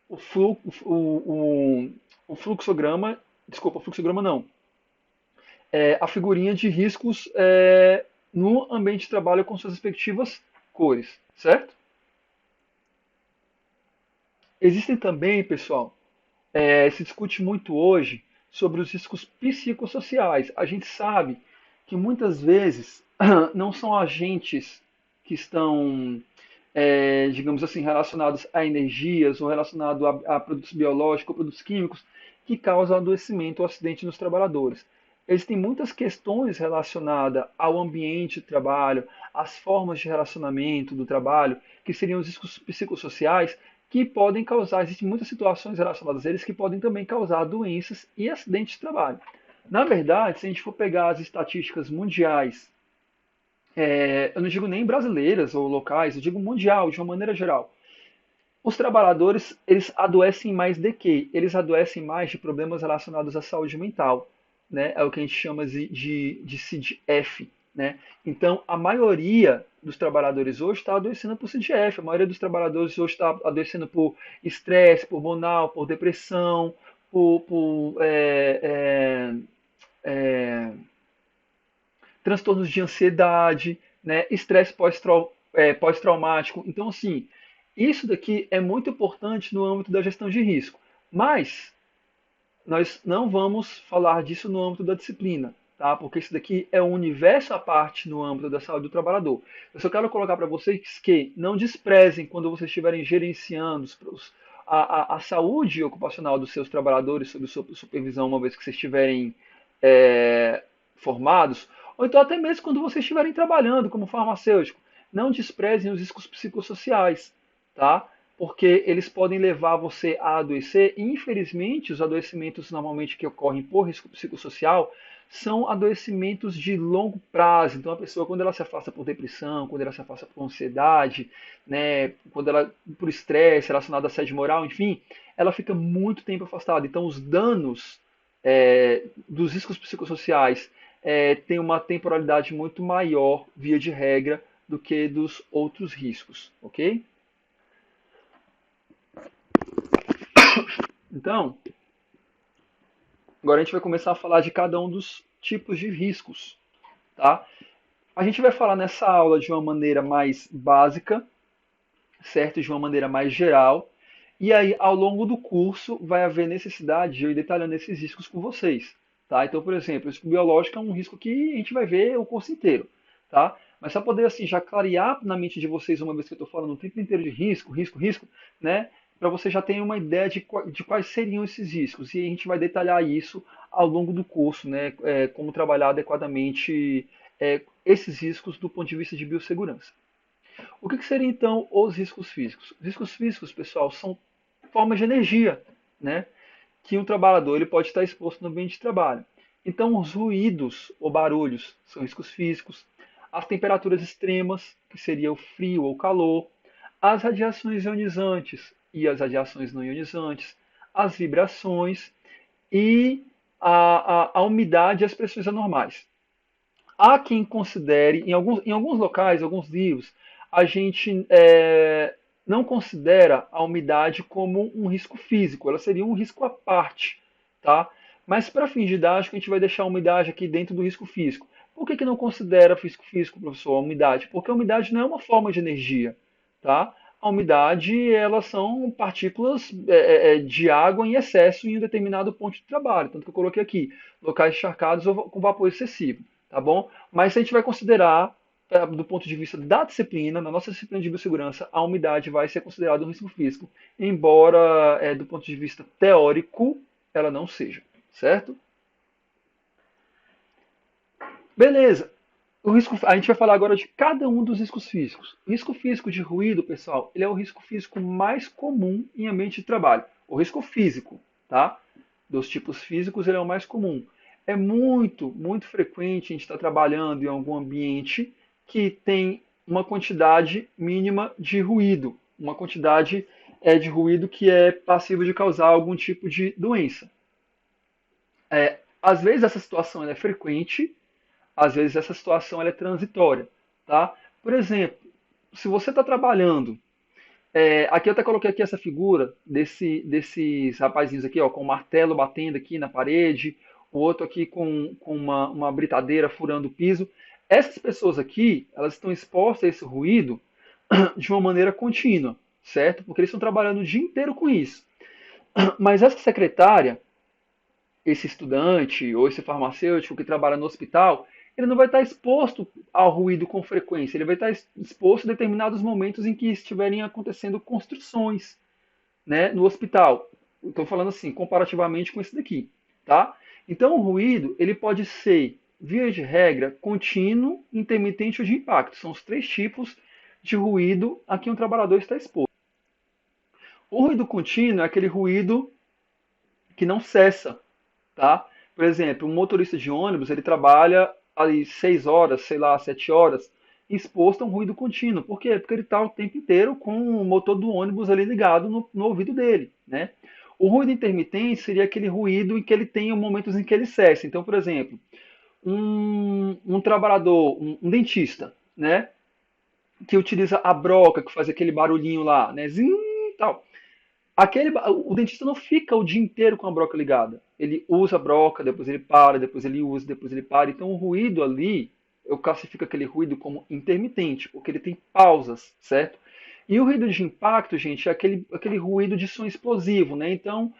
o, flu, o fluxograma, desculpa, o fluxograma não, a figurinha de riscos no ambiente de trabalho com suas respectivas cores, certo? Existem também, pessoal, se discute muito hoje sobre os riscos psicossociais. A gente sabe que muitas vezes não são agentes que estão, digamos assim, relacionados a energias ou relacionados a produtos biológicos ou produtos químicos que causam adoecimento ou acidente nos trabalhadores. Existem muitas questões relacionadas ao ambiente de trabalho, às formas de relacionamento do trabalho, que seriam os riscos psicossociais, que podem causar, existem muitas situações relacionadas a eles que podem também causar doenças e acidentes de trabalho. Na verdade, se a gente for pegar as estatísticas mundiais, eu não digo nem brasileiras ou locais, eu digo mundial, de uma maneira geral, os trabalhadores, eles adoecem mais de quê? Eles adoecem mais de problemas relacionados à saúde mental, né? É o que a gente chama de CID-F, né? Então, a maioria dos trabalhadores hoje está adoecendo por CID-F, a maioria dos trabalhadores hoje está adoecendo por estresse, por burnout, por depressão, por transtornos de ansiedade, né? Estresse pós-traumático. Então, assim, isso daqui é muito importante no âmbito da gestão de risco. Mas nós não vamos falar disso no âmbito da disciplina, tá? Porque isso daqui é um universo à parte no âmbito da saúde do trabalhador. Eu só quero colocar para vocês que não desprezem quando vocês estiverem gerenciando a saúde ocupacional dos seus trabalhadores sob sua supervisão, uma vez que vocês estiverem formados, ou então até mesmo quando vocês estiverem trabalhando como farmacêutico. Não desprezem os riscos psicossociais, tá? Porque eles podem levar você a adoecer. E, infelizmente, os adoecimentos normalmente que ocorrem por risco psicossocial são adoecimentos de longo prazo. Então, a pessoa, quando ela se afasta por depressão, quando ela se afasta por ansiedade, né, quando ela por estresse relacionado a assédio moral, enfim, ela fica muito tempo afastada. Então, os danos dos riscos psicossociais têm uma temporalidade muito maior, via de regra, do que dos outros riscos, ok? Então, agora a gente vai começar a falar de cada um dos tipos de riscos, tá? A gente vai falar nessa aula de uma maneira mais básica, certo? De uma maneira mais geral. E aí, ao longo do curso, vai haver necessidade de eu ir detalhando esses riscos com vocês, tá? Então, por exemplo, o risco biológico é um risco que a gente vai ver o curso inteiro, tá? Mas para poder, assim, já clarear na mente de vocês, uma vez que eu estou falando o tempo inteiro de risco, risco, risco, né? Para você já ter uma ideia de quais seriam esses riscos. E a gente vai detalhar isso ao longo do curso, né? Como trabalhar adequadamente esses riscos do ponto de vista de biossegurança. O que seriam então os riscos físicos? Os riscos físicos, pessoal, são formas de energia, né, que um trabalhador ele pode estar exposto no ambiente de trabalho. Então, os ruídos ou barulhos são riscos físicos, as temperaturas extremas, que seria o frio ou o calor, as radiações ionizantes e as radiações não ionizantes, as vibrações e a umidade e as pressões anormais. Há quem considere, em alguns locais, alguns livros, a gente não considera a umidade como um risco físico, ela seria um risco à parte, tá? Mas para fins didáticos, a gente vai deixar a umidade aqui dentro do risco físico. Por que não considera risco físico, professor, a umidade? Porque a umidade não é uma forma de energia, tá? A umidade, elas são partículas de água em excesso em um determinado ponto de trabalho, tanto que eu coloquei aqui, locais encharcados ou com vapor excessivo, tá bom? Mas se a gente vai considerar, do ponto de vista da disciplina, na nossa disciplina de biossegurança, a umidade vai ser considerada um risco físico, embora, do ponto de vista teórico, ela não seja, certo? Beleza. A gente vai falar agora de cada um dos riscos físicos. O risco físico de ruído, pessoal, ele é o risco físico mais comum em ambiente de trabalho. O risco físico, tá? Dos tipos físicos, ele é o mais comum. É muito, muito frequente a gente estar trabalhando em algum ambiente que tem uma quantidade mínima de ruído, uma quantidade de ruído que é passível de causar algum tipo de doença. Às vezes essa situação ela é frequente, às vezes essa situação ela é transitória, tá? Por exemplo, se você está trabalhando, aqui eu até coloquei aqui essa figura desses rapazinhos aqui, ó, com um martelo batendo aqui na parede, o outro aqui com uma britadeira furando o piso. Essas pessoas aqui, elas estão expostas a esse ruído de uma maneira contínua, certo? Porque eles estão trabalhando o dia inteiro com isso. Mas essa secretária, esse estudante ou esse farmacêutico que trabalha no hospital, ele não vai estar exposto ao ruído com frequência, ele vai estar exposto em determinados momentos em que estiverem acontecendo construções, né, no hospital. Estou falando assim, comparativamente com esse daqui, tá? Então, o ruído, ele pode ser, via de regra, contínuo, intermitente ou de impacto. São os três tipos de ruído a que um trabalhador está exposto. O ruído contínuo é aquele ruído que não cessa, tá? Por exemplo, um motorista de ônibus, ele trabalha ali 6 horas, sei lá, 7 horas, exposto a um ruído contínuo. Por quê? Porque ele está o tempo inteiro com o motor do ônibus ali ligado no ouvido dele, né? O ruído intermitente seria aquele ruído em que ele tem momentos em que ele cessa. Então, por exemplo, um trabalhador, um dentista, né? Que utiliza a broca, que faz aquele barulhinho lá, né? Zim, tal. O dentista não fica o dia inteiro com a broca ligada. Ele usa a broca, depois ele para, depois ele usa, depois ele para. Então o ruído ali, eu classifico aquele ruído como intermitente, porque ele tem pausas, certo? E o ruído de impacto, gente, é aquele ruído de som explosivo, né? Então,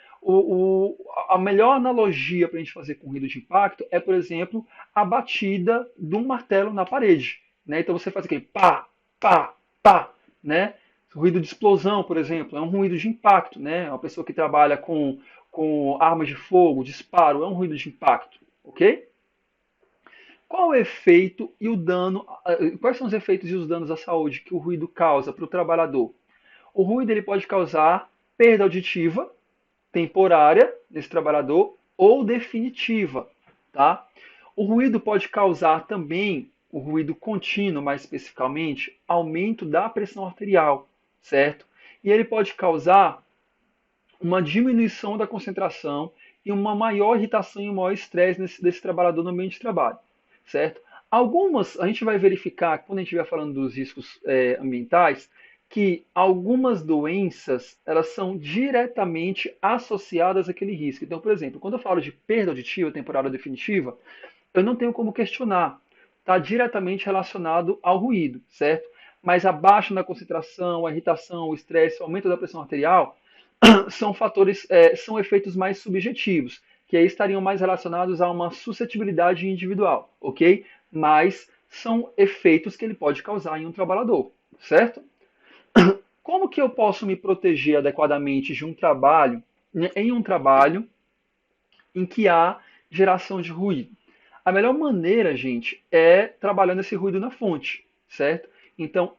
a melhor analogia para a gente fazer com ruído de impacto é, por exemplo, a batida de um martelo na parede, né? Então você faz aquele pá, pá, pá, né? Ruído de explosão, por exemplo, é um ruído de impacto, né? Uma pessoa que trabalha com armas de fogo, disparo, é um ruído de impacto, ok? Qual o efeito e o dano, quais são os efeitos e os danos à saúde que o ruído causa para o trabalhador? O ruído ele pode causar perda auditiva temporária nesse trabalhador ou definitiva, tá? O ruído pode causar também, o ruído contínuo, mais especificamente, aumento da pressão arterial, certo? E ele pode causar uma diminuição da concentração e uma maior irritação e um maior estresse desse trabalhador no ambiente de trabalho, certo? Algumas, a gente vai verificar, quando a gente estiver falando dos riscos ambientais, que algumas doenças, elas são diretamente associadas àquele risco. Então, por exemplo, quando eu falo de perda auditiva temporária ou definitiva, eu não tenho como questionar, está diretamente relacionado ao ruído, certo? Mas a baixa na concentração, a irritação, o estresse, o aumento da pressão arterial, São fatores, são efeitos mais subjetivos, que aí estariam mais relacionados a uma suscetibilidade individual, ok? Mas são efeitos que ele pode causar em um trabalhador, certo? Como que eu posso me proteger adequadamente de um trabalho, né, em um trabalho em que há geração de ruído? A melhor maneira, gente, é trabalhando esse ruído na fonte, certo? Então,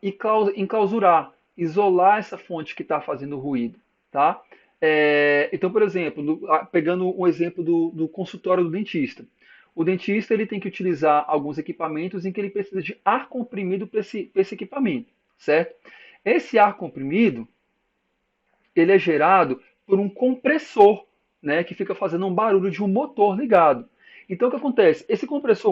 enclausurar, isolar essa fonte que está fazendo ruído, tá? Então, por exemplo, pegando um exemplo do consultório do dentista. O dentista ele tem que utilizar alguns equipamentos em que ele precisa de ar comprimido para esse equipamento, certo? Esse ar comprimido, ele é gerado por um compressor, né, que fica fazendo um barulho de um motor ligado. Então, o que acontece? Esse compressor,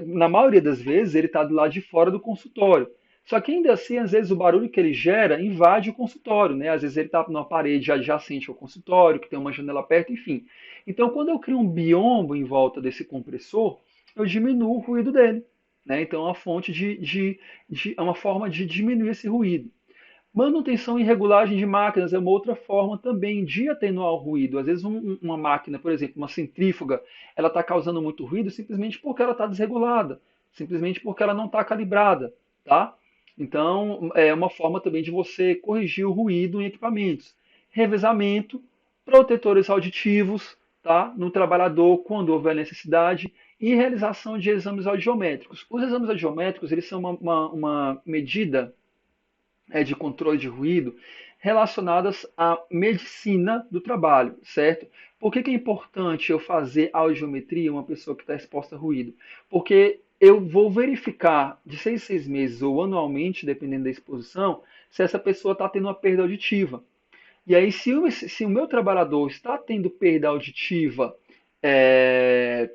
na maioria das vezes, ele está do lado de fora do consultório. Só que ainda assim, às vezes, o barulho que ele gera invade o consultório, né? Às vezes ele está numa parede adjacente ao consultório, que tem uma janela perto, enfim. Então, quando eu crio um biombo em volta desse compressor, eu diminuo o ruído dele, né? Então, é uma fonte é uma forma de diminuir esse ruído. Manutenção e regulagem de máquinas é uma outra forma também de atenuar o ruído. Às vezes uma máquina, por exemplo, uma centrífuga, ela está causando muito ruído simplesmente porque ela está desregulada, simplesmente porque ela não está calibrada, tá? Então, é uma forma também de você corrigir o ruído em equipamentos. Revezamento, protetores auditivos, tá? No trabalhador, quando houver necessidade, e realização de exames audiométricos. Os exames audiométricos, eles são uma medida de controle de ruído relacionadas à medicina do trabalho, certo? Por que é importante eu fazer audiometria uma pessoa que está exposta a ruído? Porque eu vou verificar de 6 em 6 meses ou anualmente, dependendo da exposição, se essa pessoa está tendo uma perda auditiva. E aí, se o meu trabalhador está tendo perda auditiva é,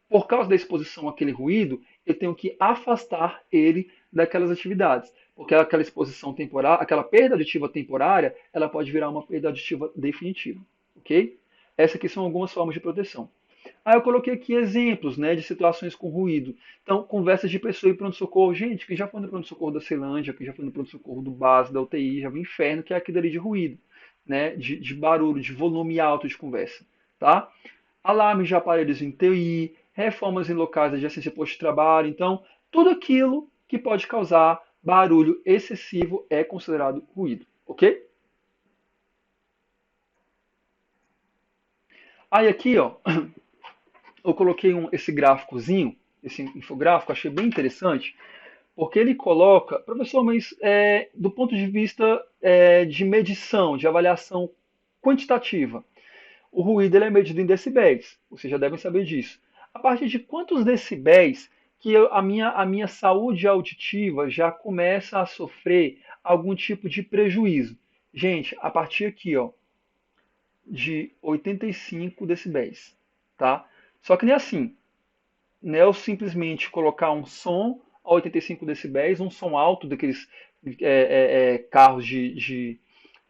por causa da exposição àquele ruído, eu tenho que afastar ele daquelas atividades. Porque aquela exposição temporária, aquela perda auditiva temporária, ela pode virar uma perda auditiva definitiva. Ok? Essas aqui são algumas formas de proteção. Aí eu coloquei aqui exemplos, né, de situações com ruído. Então, conversas de pessoa em pronto-socorro. Gente, quem já foi no pronto-socorro da Ceilândia, quem já foi no pronto-socorro do BAS, da UTI, já viu o inferno que é aquilo ali de ruído, né, de barulho, de volume alto de conversa, tá? Alarmes de aparelhos em TI, reformas em locais adjacentes a posto de trabalho. Então, tudo aquilo que pode causar barulho excessivo é considerado ruído, ok? Aí aqui, ó, eu coloquei esse gráficozinho, esse infográfico, achei bem interessante, porque ele coloca, professor, mas do ponto de vista de medição, de avaliação quantitativa, o ruído ele é medido em decibéis, vocês já devem saber disso. A partir de quantos decibéis que a minha saúde auditiva já começa a sofrer algum tipo de prejuízo? Gente, a partir aqui, ó, de 85 decibéis, tá? Só que nem assim, não é eu simplesmente colocar um som a 85 decibéis, um som alto daqueles carros de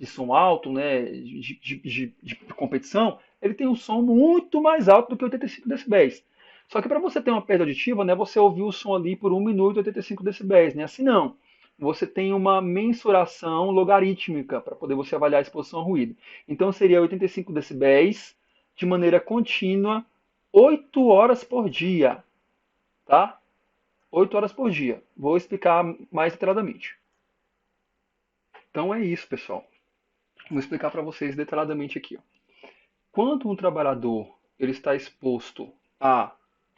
som alto, né, de competição, ele tem um som muito mais alto do que 85 decibéis. Só que para você ter uma perda auditiva, né, você ouviu o som ali por 1 minuto e 85 decibéis, né? Assim não. Você tem uma mensuração logarítmica para poder você avaliar a exposição ao ruído. Então seria 85 decibéis de maneira contínua, 8 horas por dia, tá? 8 horas por dia. Vou explicar mais detalhadamente. Então é isso, pessoal. Vou explicar para vocês detalhadamente aqui. Ó. Quando um trabalhador ele está exposto a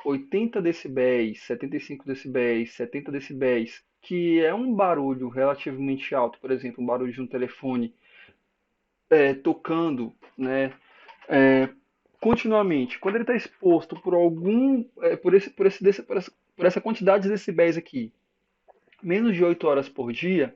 80 decibéis, 75 decibéis, 70 decibéis, que é um barulho relativamente alto, por exemplo, um barulho de um telefone tocando, né, é, continuamente, quando ele está exposto por por essa quantidade de decibéis aqui, menos de 8 horas por dia,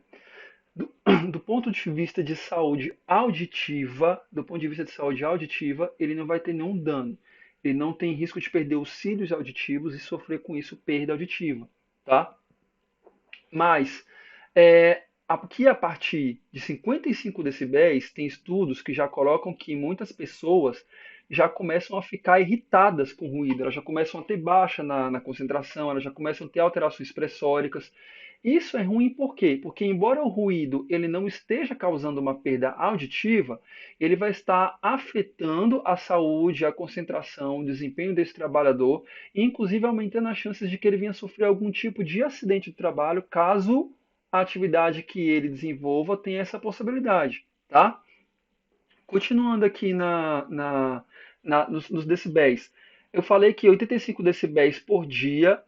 do, do ponto de vista de saúde auditiva, do ponto de vista de saúde auditiva, ele não vai ter nenhum dano. Ele não tem risco de perder os cílios auditivos e sofrer com isso perda auditiva, tá? Mas aqui a partir de 55 decibéis tem estudos que já colocam que muitas pessoas já começam a ficar irritadas com o ruído, elas já começam a ter baixa na concentração, elas já começam a ter alterações expressóricas. Isso é ruim por quê? Porque embora o ruído ele não esteja causando uma perda auditiva, ele vai estar afetando a saúde, a concentração, o desempenho desse trabalhador, e inclusive aumentando as chances de que ele venha sofrer algum tipo de acidente de trabalho, caso a atividade que ele desenvolva tenha essa possibilidade, tá? Continuando aqui nos decibéis. Eu falei que 85 decibéis por dia,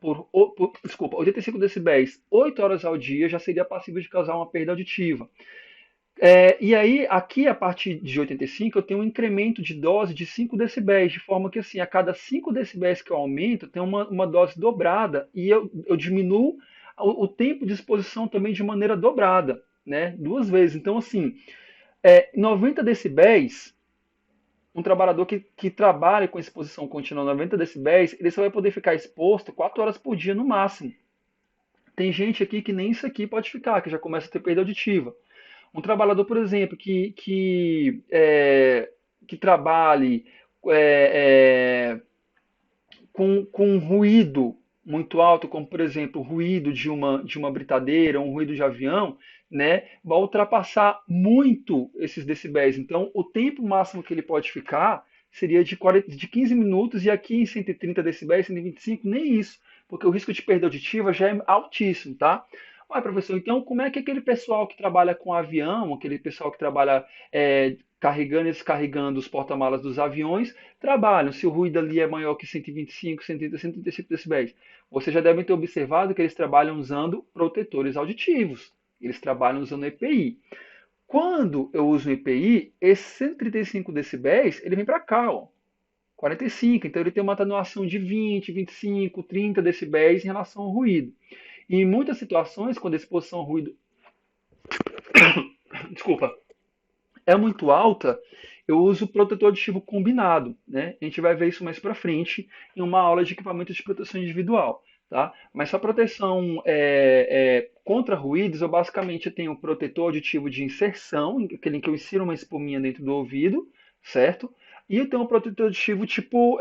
desculpa, 85 decibéis 8 horas ao dia já seria passível de causar uma perda auditiva. E aí, aqui, a partir de 85, eu tenho um incremento de dose de 5 decibéis, de forma que, assim, a cada 5 decibéis que eu aumento, tem uma dose dobrada, e eu diminuo o tempo de exposição também de maneira dobrada, né? Duas vezes. Então, assim, 90 decibéis, um trabalhador que trabalha com exposição contínua a 90 decibéis, ele só vai poder ficar exposto 4 horas por dia no máximo. Tem gente aqui que nem isso aqui pode ficar, que já começa a ter perda auditiva. Um trabalhador, por exemplo, que trabalhe é, com ruído muito alto, como por exemplo o ruído de uma britadeira, um ruído de avião, né, vai ultrapassar muito esses decibéis. Então, o tempo máximo que ele pode ficar seria de 15 minutos, e aqui em 130 decibéis, 125, nem isso, porque o risco de perda auditiva já é altíssimo, tá? Olha, professor, então como é que aquele pessoal que trabalha com avião, aquele pessoal que trabalha carregando e descarregando os porta-malas dos aviões, trabalham, se o ruído ali é maior que 125, 130, 135 decibéis? Vocês já devem ter observado que eles trabalham usando protetores auditivos. Eles trabalham usando EPI. Quando eu uso EPI, esse 135 decibéis, ele vem para cá, ó, 45. Então ele tem uma atenuação de 20, 25, 30 decibéis em relação ao ruído. E em muitas situações, quando a exposição ao ruído, desculpa, é muito alta, eu uso protetor aditivo combinado, né? A gente vai ver isso mais para frente em uma aula de equipamento de proteção individual, tá? Mas a proteção contra ruídos, eu basicamente tenho um protetor aditivo de inserção, aquele em que eu insiro uma espuminha dentro do ouvido, certo? E eu tenho um protetor aditivo tipo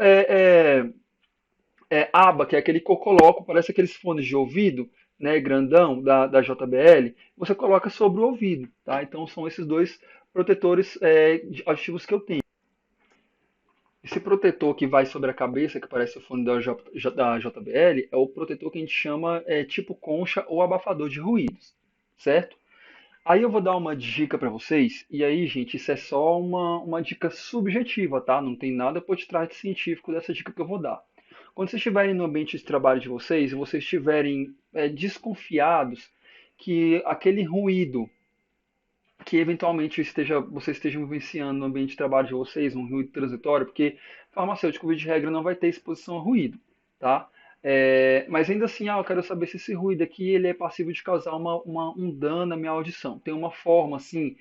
aba, que é aquele que eu coloco, parece aqueles fones de ouvido, né, grandão da JBL, você coloca sobre o ouvido, tá? Então são esses dois protetores auditivos que eu tenho. Esse protetor que vai sobre a cabeça, que parece o fone da JBL, é o protetor que a gente chama tipo concha ou abafador de ruídos, certo? Aí eu vou dar uma dica para vocês, e aí, gente, isso é só uma dica subjetiva, tá? Não tem nada por trás de científico dessa dica que eu vou dar. Quando vocês estiverem no ambiente de trabalho de vocês, e vocês estiverem desconfiados que aquele ruído que eventualmente vocês estejam vivenciando no ambiente de trabalho de vocês, um ruído transitório, porque farmacêutico, via de regra, não vai ter exposição a ruído, tá? Mas ainda assim, eu quero saber se esse ruído aqui ele é passível de causar um dano à minha audição. Tem uma forma, assim,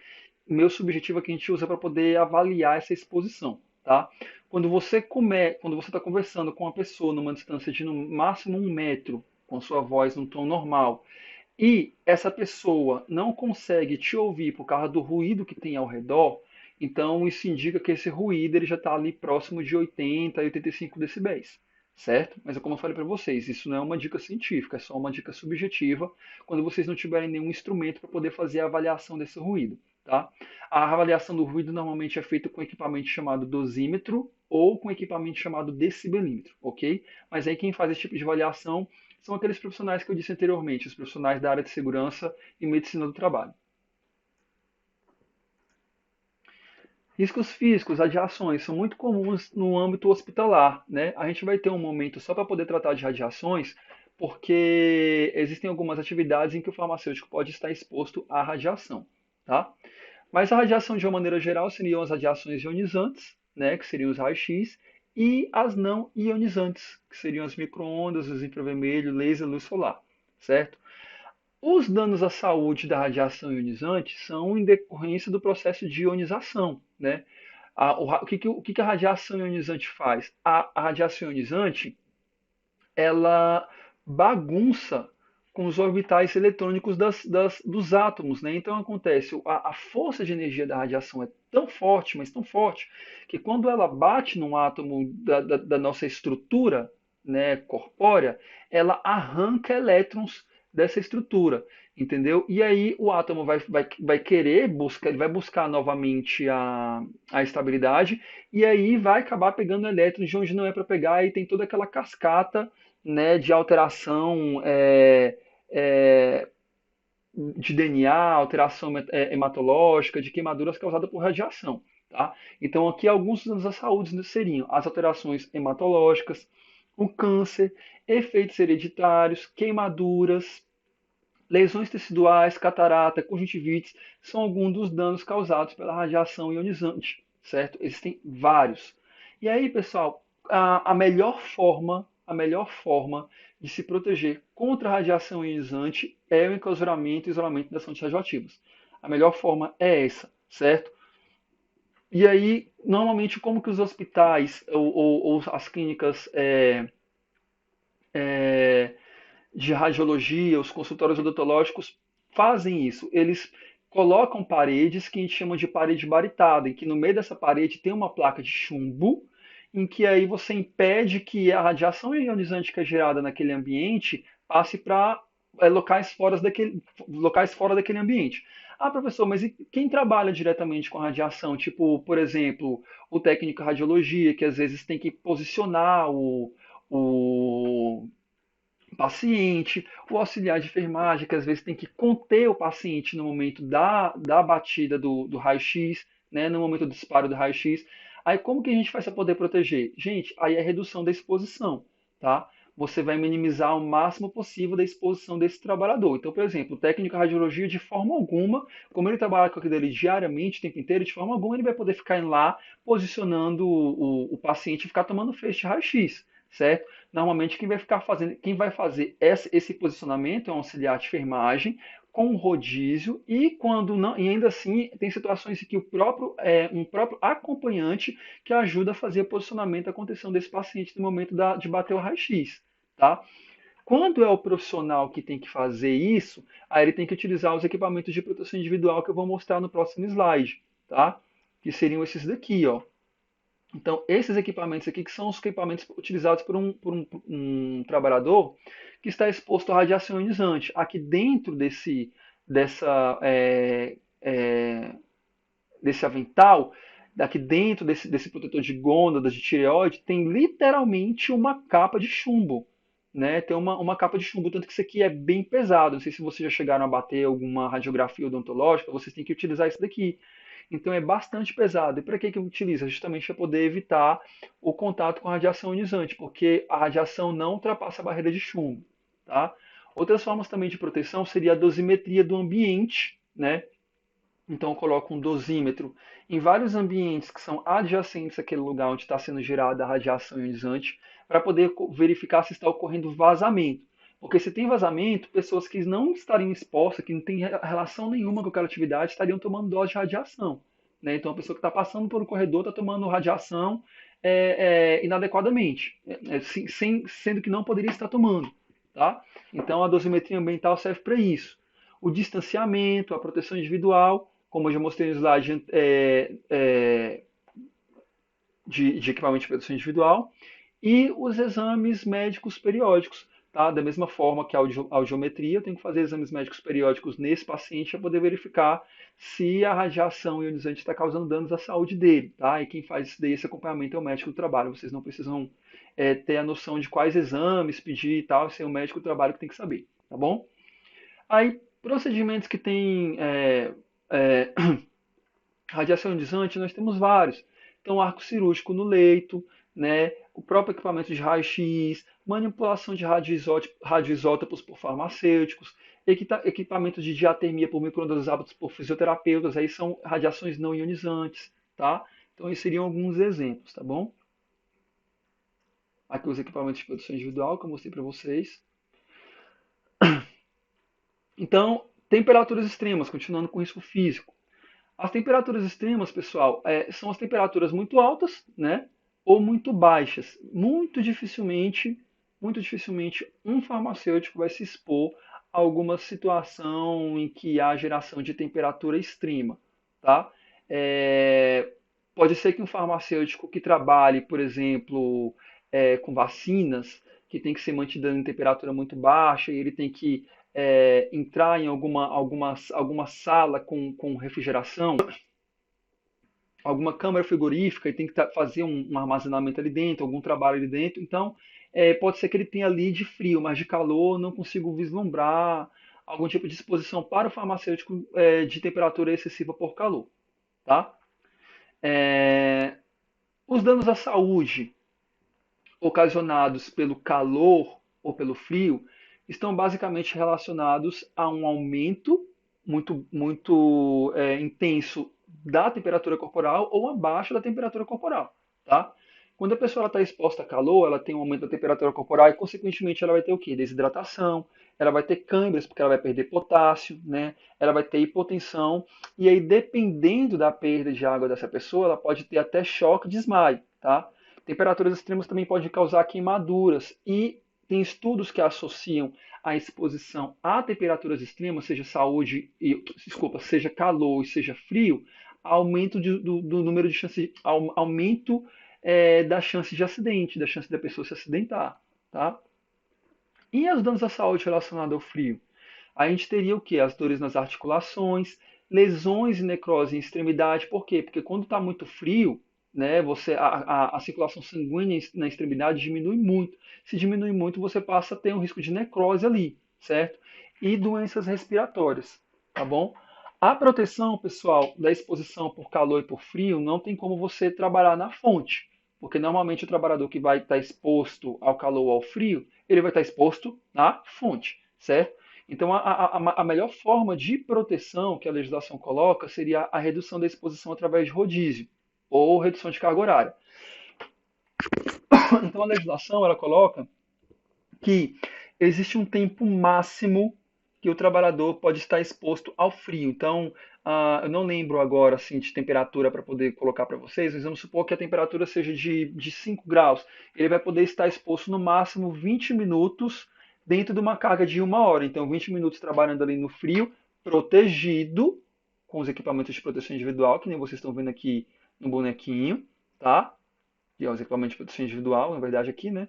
meu subjetivo que a gente usa para poder avaliar essa exposição, tá? Quando você está conversando com uma pessoa numa distância de no máximo 1 metro, com sua voz num tom normal, e essa pessoa não consegue te ouvir por causa do ruído que tem ao redor, então isso indica que esse ruído ele já está ali próximo de 80 a 85 decibéis, certo? Mas é como eu falei para vocês, isso não é uma dica científica, é só uma dica subjetiva, quando vocês não tiverem nenhum instrumento para poder fazer a avaliação desse ruído, tá? A avaliação do ruído normalmente é feita com equipamento chamado dosímetro ou com equipamento chamado decibelímetro, ok? Mas aí quem faz esse tipo de avaliação são aqueles profissionais que eu disse anteriormente, os profissionais da área de segurança e medicina do trabalho. Riscos físicos, radiações, são muito comuns no âmbito hospitalar, né? A gente vai ter um momento só para poder tratar de radiações, porque existem algumas atividades em que o farmacêutico pode estar exposto à radiação, tá? Mas a radiação, de uma maneira geral, seriam as radiações ionizantes, né, que seriam os raios-x, e as não ionizantes, que seriam as microondas, os infravermelho, laser, luz solar, certo? Os danos à saúde da radiação ionizante são em decorrência do processo de ionização, né? O que a radiação ionizante faz? A radiação ionizante, ela bagunça com os orbitais eletrônicos dos átomos, né? Então acontece, a força de energia da radiação é tão forte, mas tão forte, que quando ela bate num átomo da nossa estrutura, né, corpórea, ela arranca elétrons dessa estrutura, entendeu? E aí o átomo vai querer buscar, ele vai buscar novamente a estabilidade, e aí vai acabar pegando elétrons de onde não é para pegar, e tem toda aquela cascata, né, de alteração é, de DNA, alteração hematológica, de queimaduras causadas por radiação. Tá? Então, aqui alguns danos à saúde seriam as alterações hematológicas, o câncer, efeitos hereditários, queimaduras, lesões teciduais, catarata, conjuntivite, são alguns dos danos causados pela radiação ionizante, certo? Existem vários. E aí, pessoal, a melhor forma de se proteger contra a radiação ionizante é o enclausuramento e isolamento das fontes radioativas. A melhor forma é essa, certo? E aí, normalmente, como que os hospitais ou as clínicas é, de radiologia, os consultórios odontológicos fazem isso. Eles colocam paredes que a gente chama de parede baritada, em que no meio dessa parede tem uma placa de chumbo, em que aí você impede que a radiação ionizante que é gerada naquele ambiente passe para locais fora daquele ambiente. Ah, professor, mas e quem trabalha diretamente com radiação? Tipo, por exemplo, o técnico de radiologia, que às vezes tem que posicionar o paciente, o auxiliar de enfermagem, que às vezes tem que conter o paciente no momento da batida do raio-x, né, no momento do disparo do raio-x. Aí como que a gente faz para poder proteger? Gente, aí é a redução da exposição, tá? Você vai minimizar o máximo possível da exposição desse trabalhador. Então, por exemplo, o técnico de radiologia, de forma alguma, como ele trabalha com aquilo dele diariamente, o tempo inteiro, de forma alguma ele vai poder ficar lá posicionando o paciente e ficar tomando feixe de raio-x, certo? Normalmente quem vai fazer esse posicionamento é um auxiliar de enfermagem com um rodízio e quando não, e ainda assim tem situações em que um próprio acompanhante que ajuda a fazer o posicionamento, a contenção desse paciente no momento de bater o raio-x, tá? Quando é o profissional que tem que fazer isso, aí ele tem que utilizar os equipamentos de proteção individual que eu vou mostrar no próximo slide, tá? Que seriam esses daqui, ó. Então, esses equipamentos aqui, que são os equipamentos utilizados por um trabalhador que está exposto à radiação ionizante. Aqui dentro dessa, desse avental, aqui dentro desse protetor de gônadas, de tireoide, tem literalmente uma capa de chumbo. Né? Tem uma capa de chumbo, tanto que isso aqui é bem pesado. Não sei se vocês já chegaram a bater alguma radiografia odontológica, vocês têm que utilizar isso daqui. Então é bastante pesado. E para que utiliza? Justamente para poder evitar o contato com a radiação ionizante, porque a radiação não ultrapassa a barreira de chumbo. Tá? Outras formas também de proteção seria a dosimetria do ambiente, né? Então eu coloco um dosímetro em vários ambientes que são adjacentes àquele lugar onde está sendo gerada a radiação ionizante, para poder verificar se está ocorrendo vazamento. Porque se tem vazamento, pessoas que não estariam expostas, que não têm relação nenhuma com aquela atividade, estariam tomando dose de radiação. Né? Então a pessoa que está passando por um corredor está tomando radiação inadequadamente, sendo que não poderia estar tomando. Tá? Então a dosimetria ambiental serve para isso. O distanciamento, a proteção individual, como eu já mostrei no slide de equipamento de proteção individual, e os exames médicos periódicos. Tá? Da mesma forma que a audiometria, eu tenho que fazer exames médicos periódicos nesse paciente para poder verificar se a radiação ionizante está causando danos à saúde dele. Tá? E quem faz esse acompanhamento é o médico do trabalho. Vocês não precisam ter a noção de quais exames pedir e tal, isso é o médico do trabalho que tem que saber. Tá bom? Aí, procedimentos que têm é, radiação ionizante, nós temos vários. Então, arco cirúrgico no leito, né? O próprio equipamento de raio-x, manipulação de radioisótopos por farmacêuticos, equipamentos de diatermia por microondas usados por fisioterapeutas, aí são radiações não ionizantes, tá? Então, esses seriam alguns exemplos, tá bom? Aqui os equipamentos de proteção individual que eu mostrei para vocês. Então, temperaturas extremas, continuando com risco físico. As temperaturas extremas, pessoal, são as temperaturas muito altas, né? Ou muito baixas. Muito dificilmente um farmacêutico vai se expor a alguma situação em que há geração de temperatura extrema, tá? Pode ser que um farmacêutico que trabalhe, por exemplo, com vacinas, que tem que ser mantida em temperatura muito baixa, e ele tem que entrar em alguma sala com refrigeração, alguma câmara frigorífica e tem que fazer um armazenamento ali dentro, algum trabalho ali dentro. Então, pode ser que ele tenha ali de frio, mas de calor não consigo vislumbrar algum tipo de exposição para o farmacêutico de temperatura excessiva por calor, tá? É, os danos à saúde ocasionados pelo calor ou pelo frio estão basicamente relacionados a um aumento muito intenso da temperatura corporal ou abaixo da temperatura corporal, tá? Quando a pessoa está exposta a calor, ela tem um aumento da temperatura corporal e, consequentemente, ela vai ter o quê? Desidratação, ela vai ter câimbras, porque ela vai perder potássio, né? Ela vai ter hipotensão, e aí, dependendo da perda de água dessa pessoa, ela pode ter até choque de desmaio, tá? Temperaturas extremas também podem causar queimaduras e tem estudos que associam a exposição a temperaturas extremas, seja calor e seja frio, aumento do número de chances, aumento da chance de acidente, da chance da pessoa se acidentar, tá? E os danos à saúde relacionados ao frio? A gente teria o que? As dores nas articulações, lesões e necrose em extremidade. Por quê? Porque quando está muito frio, né, a circulação sanguínea na extremidade diminui muito. Se diminui muito, você passa a ter um risco de necrose ali, certo? E doenças respiratórias, tá bom? A proteção, pessoal, da exposição por calor e por frio, não tem como você trabalhar na fonte, porque normalmente o trabalhador que vai estar exposto ao calor ou ao frio, ele vai estar exposto na fonte, certo? Então, a melhor forma de proteção que a legislação coloca seria a redução da exposição através de rodízio ou redução de carga horária. Então, a legislação ela coloca que existe um tempo máximo que o trabalhador pode estar exposto ao frio. Então, eu não lembro agora assim, de temperatura para poder colocar para vocês, mas vamos supor que a temperatura seja de 5 graus. Ele vai poder estar exposto no máximo 20 minutos dentro de uma carga de 1 hora. Então, 20 minutos trabalhando ali no frio, protegido, com os equipamentos de proteção individual, que nem vocês estão vendo aqui no bonequinho, tá? Que é os equipamentos de proteção individual, na verdade, aqui, né?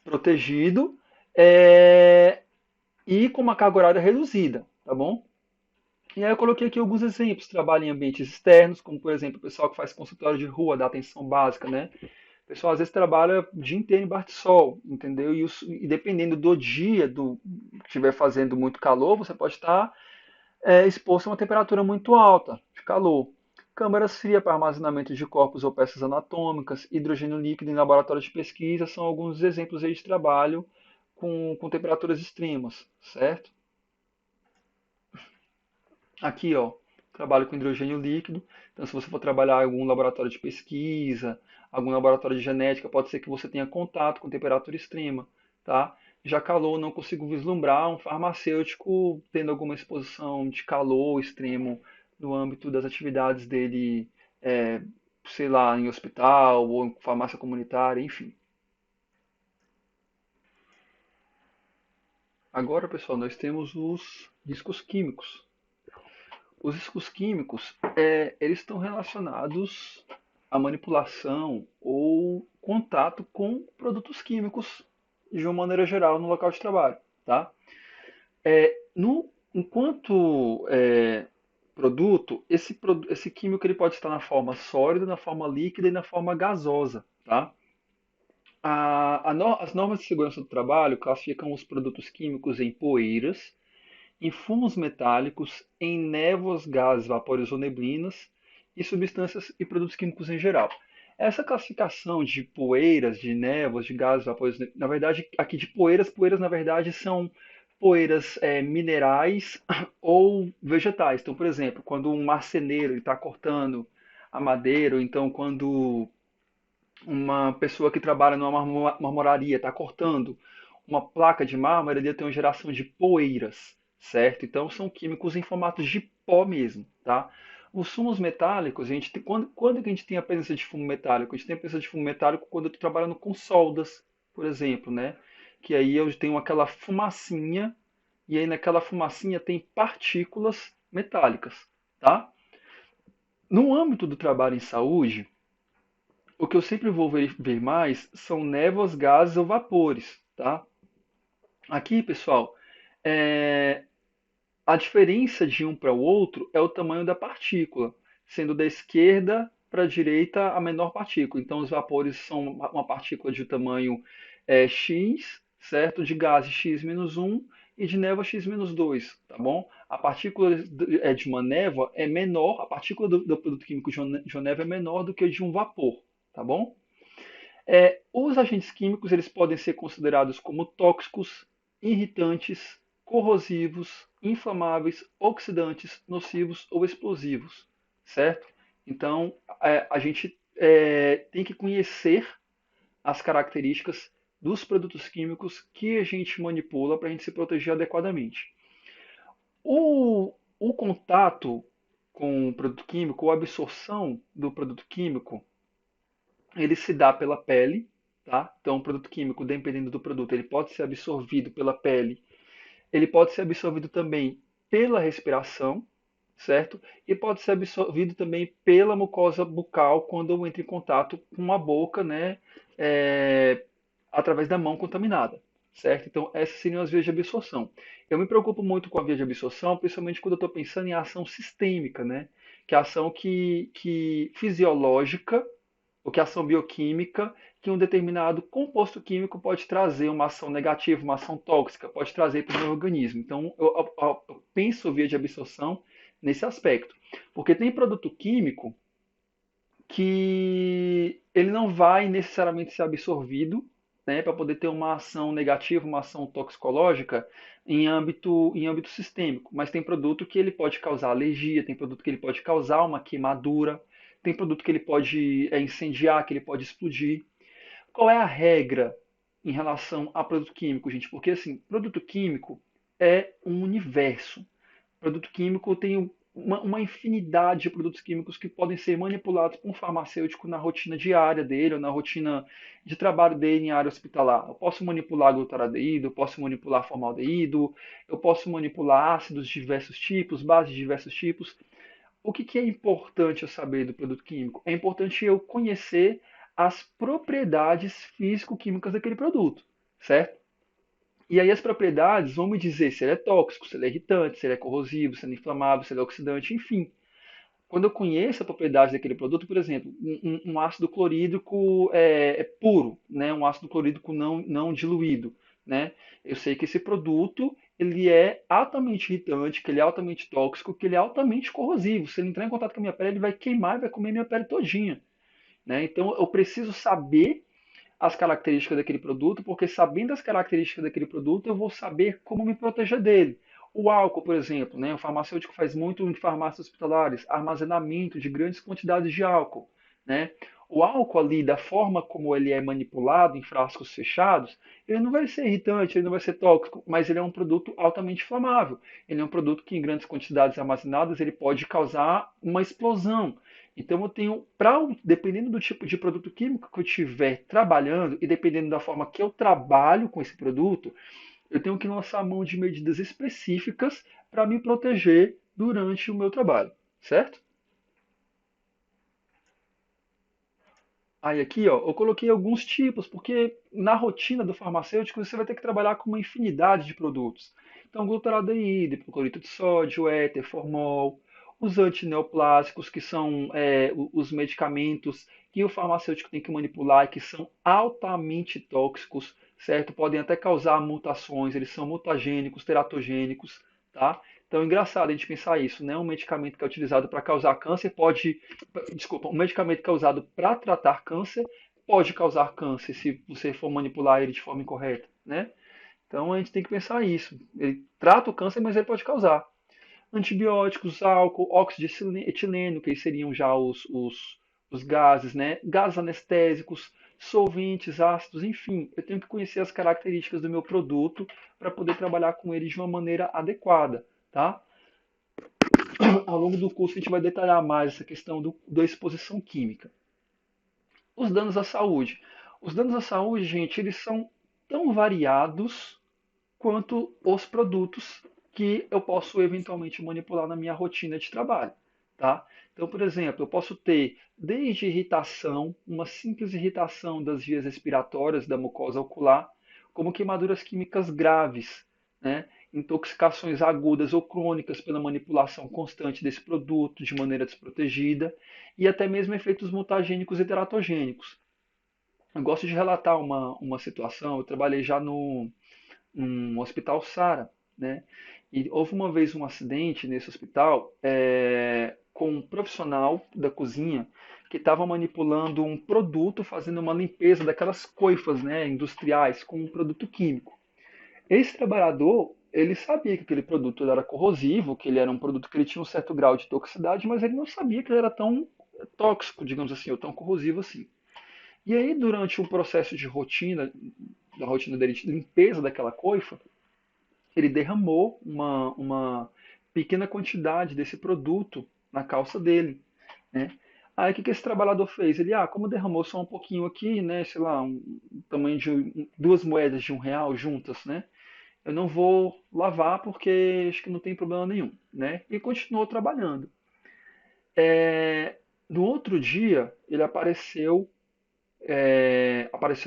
Protegido e com uma carga horária reduzida, tá bom? E aí eu coloquei aqui alguns exemplos. Trabalho em ambientes externos, como por exemplo o pessoal que faz consultório de rua, da atenção básica, né? O pessoal às vezes trabalha o dia inteiro embaixo de sol, entendeu? E dependendo do dia, que estiver fazendo muito calor, você pode estar exposto a uma temperatura muito alta de calor. Câmaras frias para armazenamento de corpos ou peças anatômicas, hidrogênio líquido em laboratórios de pesquisa são alguns exemplos aí de trabalho com temperaturas extremas, certo? Aqui, ó, trabalho com hidrogênio líquido. Então, se você for trabalhar em algum laboratório de pesquisa, algum laboratório de genética, pode ser que você tenha contato com temperatura extrema, tá? Já calor, não consigo vislumbrar um farmacêutico tendo alguma exposição de calor extremo no âmbito das atividades dele, é, sei lá, em hospital ou em farmácia comunitária, enfim. Agora, pessoal, nós temos os riscos químicos. Os riscos químicos, eles estão relacionados à manipulação ou contato com produtos químicos de uma maneira geral no local de trabalho, tá? Enquanto produto, esse químico ele pode estar na forma sólida, na forma líquida e na forma gasosa, tá? As normas de segurança do trabalho classificam os produtos químicos em poeiras, em fumos metálicos, em névoas, gases, vapores ou neblinas e substâncias e produtos químicos em geral. Essa classificação de poeiras, de névoas, de gases, vapores, na verdade, aqui de poeiras na verdade são poeiras minerais ou vegetais. Então, por exemplo, quando um marceneiro está cortando a madeira, ou então quando uma pessoa que trabalha numa marmoraria está cortando uma placa de mármore, ele tem uma geração de poeiras, certo? Então são químicos em formato de pó mesmo, tá? Os fumos metálicos, quando que a gente tem a presença de fumo metálico? A gente tem a presença de fumo metálico quando eu estou trabalhando com soldas, por exemplo, né? Que aí eu tenho aquela fumacinha, e aí naquela fumacinha tem partículas metálicas, tá? No âmbito do trabalho em saúde, o que eu sempre vou ver mais são névoas, gases ou vapores, tá? Aqui, pessoal, A diferença de um para o outro é o tamanho da partícula, sendo da esquerda para a direita a menor partícula. Então, os vapores são uma partícula de tamanho x, certo? De gás x-1 e de névoa x-2, tá bom? A partícula de uma névoa é menor, a partícula do produto químico de uma névoa é menor do que a de um vapor, tá bom? Os agentes químicos eles podem ser considerados como tóxicos, irritantes, corrosivos, inflamáveis, oxidantes, nocivos ou explosivos, certo? Então, a gente tem que conhecer as características dos produtos químicos que a gente manipula para a gente se proteger adequadamente. O contato com o produto químico, ou a absorção do produto químico, ele se dá pela pele, tá? Então, o produto químico, dependendo do produto, ele pode ser absorvido pela pele, ele pode ser absorvido também pela respiração, certo? E pode ser absorvido também pela mucosa bucal quando entra em contato com a boca, né? É, através da mão contaminada, certo? Então, essas seriam as vias de absorção. Eu me preocupo muito com a via de absorção, principalmente quando eu estou pensando em ação sistêmica, né? Que é a ação que fisiológica ou que é ação bioquímica, que um determinado composto químico pode trazer uma ação negativa, uma ação tóxica, pode trazer para o meu organismo. Então, eu penso via de absorção nesse aspecto. Porque tem produto químico que ele não vai necessariamente ser absorvido, né, para poder ter uma ação negativa, uma ação toxicológica em âmbito sistêmico. Mas tem produto que ele pode causar alergia, tem produto que ele pode causar uma queimadura, tem produto que ele pode incendiar, que ele pode explodir. Qual é a regra em relação a produto químico, gente? Porque assim, produto químico é um universo. Produto químico tem uma infinidade de produtos químicos que podem ser manipulados por um farmacêutico na rotina diária dele ou na rotina de trabalho dele em área hospitalar. Eu posso manipular glutaradeído, eu posso manipular formaldeído, eu posso manipular ácidos de diversos tipos, bases de diversos tipos. O que é importante eu saber do produto químico? É importante eu conhecer as propriedades físico-químicas daquele produto, certo? E aí as propriedades vão me dizer se ele é tóxico, se ele é irritante, se ele é corrosivo, se ele é inflamável, se ele é oxidante, enfim. Quando eu conheço a propriedade daquele produto, por exemplo, um ácido clorídrico puro, né? Um ácido clorídrico não diluído, né? Eu sei que esse produto ele é altamente irritante, que ele é altamente tóxico, que ele é altamente corrosivo. Se ele entrar em contato com a minha pele, ele vai queimar e vai comer minha pele todinha, né? Então eu preciso saber as características daquele produto, porque sabendo as características daquele produto, eu vou saber como me proteger dele. O álcool, por exemplo, né? O farmacêutico faz muito em farmácias hospitalares, armazenamento de grandes quantidades de álcool, né? O álcool ali, da forma como ele é manipulado em frascos fechados, ele não vai ser irritante, ele não vai ser tóxico, mas ele é um produto altamente inflamável. Ele é um produto que em grandes quantidades armazenadas ele pode causar uma explosão. Então eu tenho, dependendo do tipo de produto químico que eu estiver trabalhando e dependendo da forma que eu trabalho com esse produto, eu tenho que lançar a mão de medidas específicas para me proteger durante o meu trabalho, certo? Aí aqui, ó, eu coloquei alguns tipos, porque na rotina do farmacêutico você vai ter que trabalhar com uma infinidade de produtos. Então, glutaraldeído, hipoclorito de sódio, éter, formol, os antineoplásicos, que são os medicamentos que o farmacêutico tem que manipular e que são altamente tóxicos, certo? Podem até causar mutações, eles são mutagênicos, teratogênicos, tá? Então, é engraçado a gente pensar isso, né? Um medicamento que é utilizado para causar câncer pode, desculpa, um medicamento que é usado para tratar câncer pode causar câncer se você for manipular ele de forma incorreta, né? Então a gente tem que pensar isso. Ele trata o câncer, mas ele pode causar. Antibióticos, álcool, óxido de etileno, que seriam já os gases, né? Gases anestésicos, solventes, ácidos, enfim. Eu tenho que conhecer as características do meu produto para poder trabalhar com ele de uma maneira adequada, tá? Ao longo do curso a gente vai detalhar mais essa questão da exposição química. Os danos à saúde. Os danos à saúde, gente, eles são tão variados quanto os produtos que eu posso eventualmente manipular na minha rotina de trabalho, tá? Então, por exemplo, eu posso ter desde irritação, uma simples irritação das vias respiratórias da mucosa ocular, como queimaduras químicas graves, né? intoxicações agudas ou crônicas pela manipulação constante desse produto de maneira desprotegida e até mesmo efeitos mutagênicos e teratogênicos. Eu gosto de relatar uma situação. Eu trabalhei já no Hospital Sara, né? E houve uma vez um acidente nesse hospital com um profissional da cozinha que estava manipulando um produto, fazendo uma limpeza daquelas coifas, né, industriais com um produto químico. Esse trabalhador, ele sabia que aquele produto era corrosivo, que ele era um produto que ele tinha um certo grau de toxicidade, mas ele não sabia que ele era tão tóxico, digamos assim, ou tão corrosivo assim. E aí, durante o processo de rotina, da rotina dele de limpeza daquela coifa, ele derramou uma pequena quantidade desse produto na calça dele, né? Aí o que esse trabalhador fez? Ele, como derramou só um pouquinho aqui, né, sei lá, tamanho de duas moedas de R$ 1 juntas, né? Eu não vou lavar porque acho que não tem problema nenhum, né? E continuou trabalhando. No outro dia, ele apareceu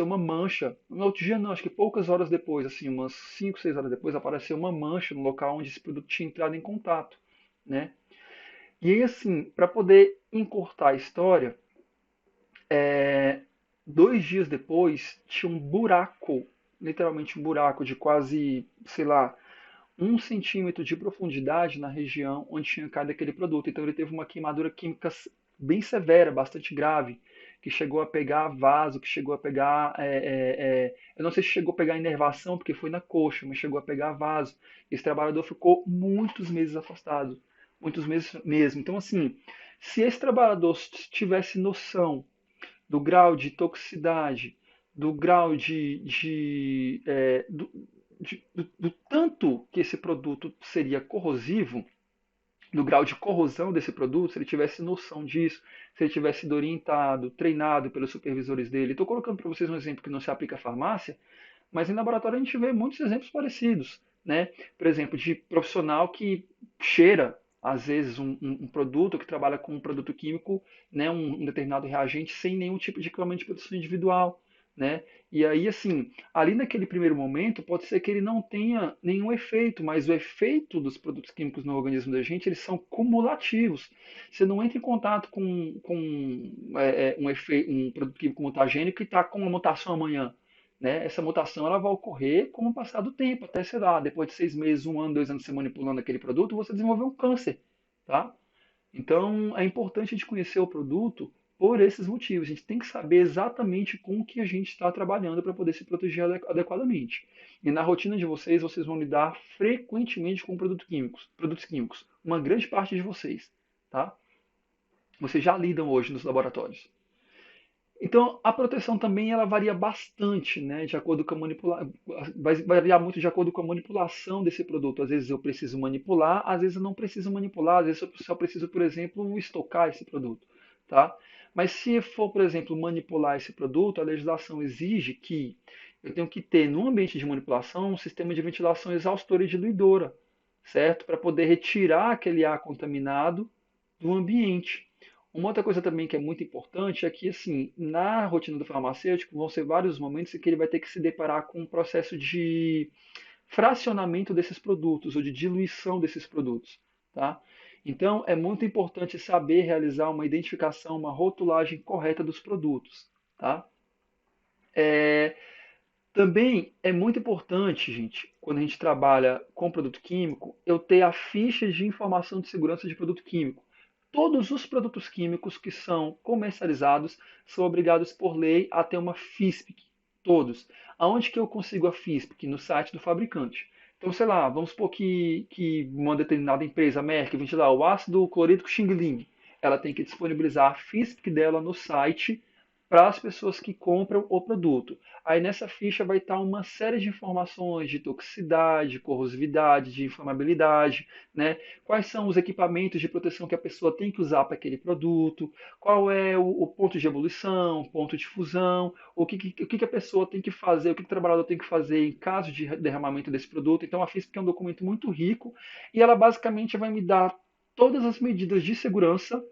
uma mancha. No outro dia não, acho que poucas horas depois, assim, umas 5, 6 horas depois, apareceu uma mancha no local onde esse produto tinha entrado em contato, né? E aí, assim, para poder encurtar a história, 2 dias depois tinha um buraco, literalmente um buraco de quase, sei lá, 1 centímetro de profundidade na região onde tinha caído aquele produto. Então ele teve uma queimadura química bem severa, bastante grave, que chegou a pegar vaso, que chegou a pegar. Eu não sei se chegou a pegar inervação, porque foi na coxa, mas chegou a pegar vaso. Esse trabalhador ficou muitos meses afastado, muitos meses mesmo. Então, assim, se esse trabalhador tivesse noção do grau de toxicidade, do grau do tanto que esse produto seria corrosivo, do grau de corrosão desse produto, se ele tivesse noção disso, se ele tivesse sido orientado, treinado pelos supervisores dele. Estou colocando para vocês um exemplo que não se aplica à farmácia, mas em laboratório a gente vê muitos exemplos parecidos, né? Por exemplo, de profissional que cheira às vezes um produto que trabalha com um produto químico, né, um determinado reagente sem nenhum tipo de equipamento de proteção individual, né? E aí, assim, ali naquele primeiro momento, pode ser que ele não tenha nenhum efeito, mas o efeito dos produtos químicos no organismo da gente, eles são cumulativos. Você não entra em contato com um produto químico mutagênico que está com uma mutação amanhã, né? Essa mutação ela vai ocorrer com o passar do tempo, até, sei lá, depois de 6 meses, 1 ano, 2 anos você manipulando aquele produto, você desenvolveu um câncer, tá? Então, é importante a gente conhecer o produto por esses motivos. A gente tem que saber exatamente com o que a gente está trabalhando para poder se proteger adequadamente. E na rotina de vocês, vocês vão lidar frequentemente com produtos químicos. Uma grande parte de vocês, tá? Vocês já lidam hoje nos laboratórios. Então, a proteção também ela varia bastante, né, de acordo com a vai variar muito de acordo com a manipulação desse produto. Às vezes eu preciso manipular, às vezes eu não preciso manipular, às vezes eu só preciso, por exemplo, estocar esse produto, tá? Mas se for, por exemplo, manipular esse produto, a legislação exige que eu tenho que ter no ambiente de manipulação um sistema de ventilação exaustora e diluidora, certo? Para poder retirar aquele ar contaminado do ambiente. Uma outra coisa também que é muito importante é que, assim, na rotina do farmacêutico vão ser vários momentos em que ele vai ter que se deparar com um processo de fracionamento desses produtos ou de diluição desses produtos, tá? Então, é muito importante saber realizar uma identificação, uma rotulagem correta dos produtos, tá? Também é muito importante, gente, quando a gente trabalha com produto químico, eu ter a ficha de informação de segurança de produto químico. Todos os produtos químicos que são comercializados são obrigados por lei a ter uma FISPIC. Todos. Aonde que eu consigo a FISPIC? No site do fabricante. Então, sei lá, vamos supor que uma determinada empresa, a Merck, vende lá o ácido clorídrico Xing-Ling. Ela tem que disponibilizar a FISPIC dela no site para as pessoas que compram o produto. Aí nessa ficha vai estar uma série de informações de toxicidade, corrosividade, de inflamabilidade, né? Quais são os equipamentos de proteção que a pessoa tem que usar para aquele produto, qual é o ponto de ebulição, ponto de fusão, o que a pessoa tem que fazer, o que o trabalhador tem que fazer em caso de derramamento desse produto. Então a FISP é um documento muito rico e ela basicamente vai me dar todas as medidas de segurança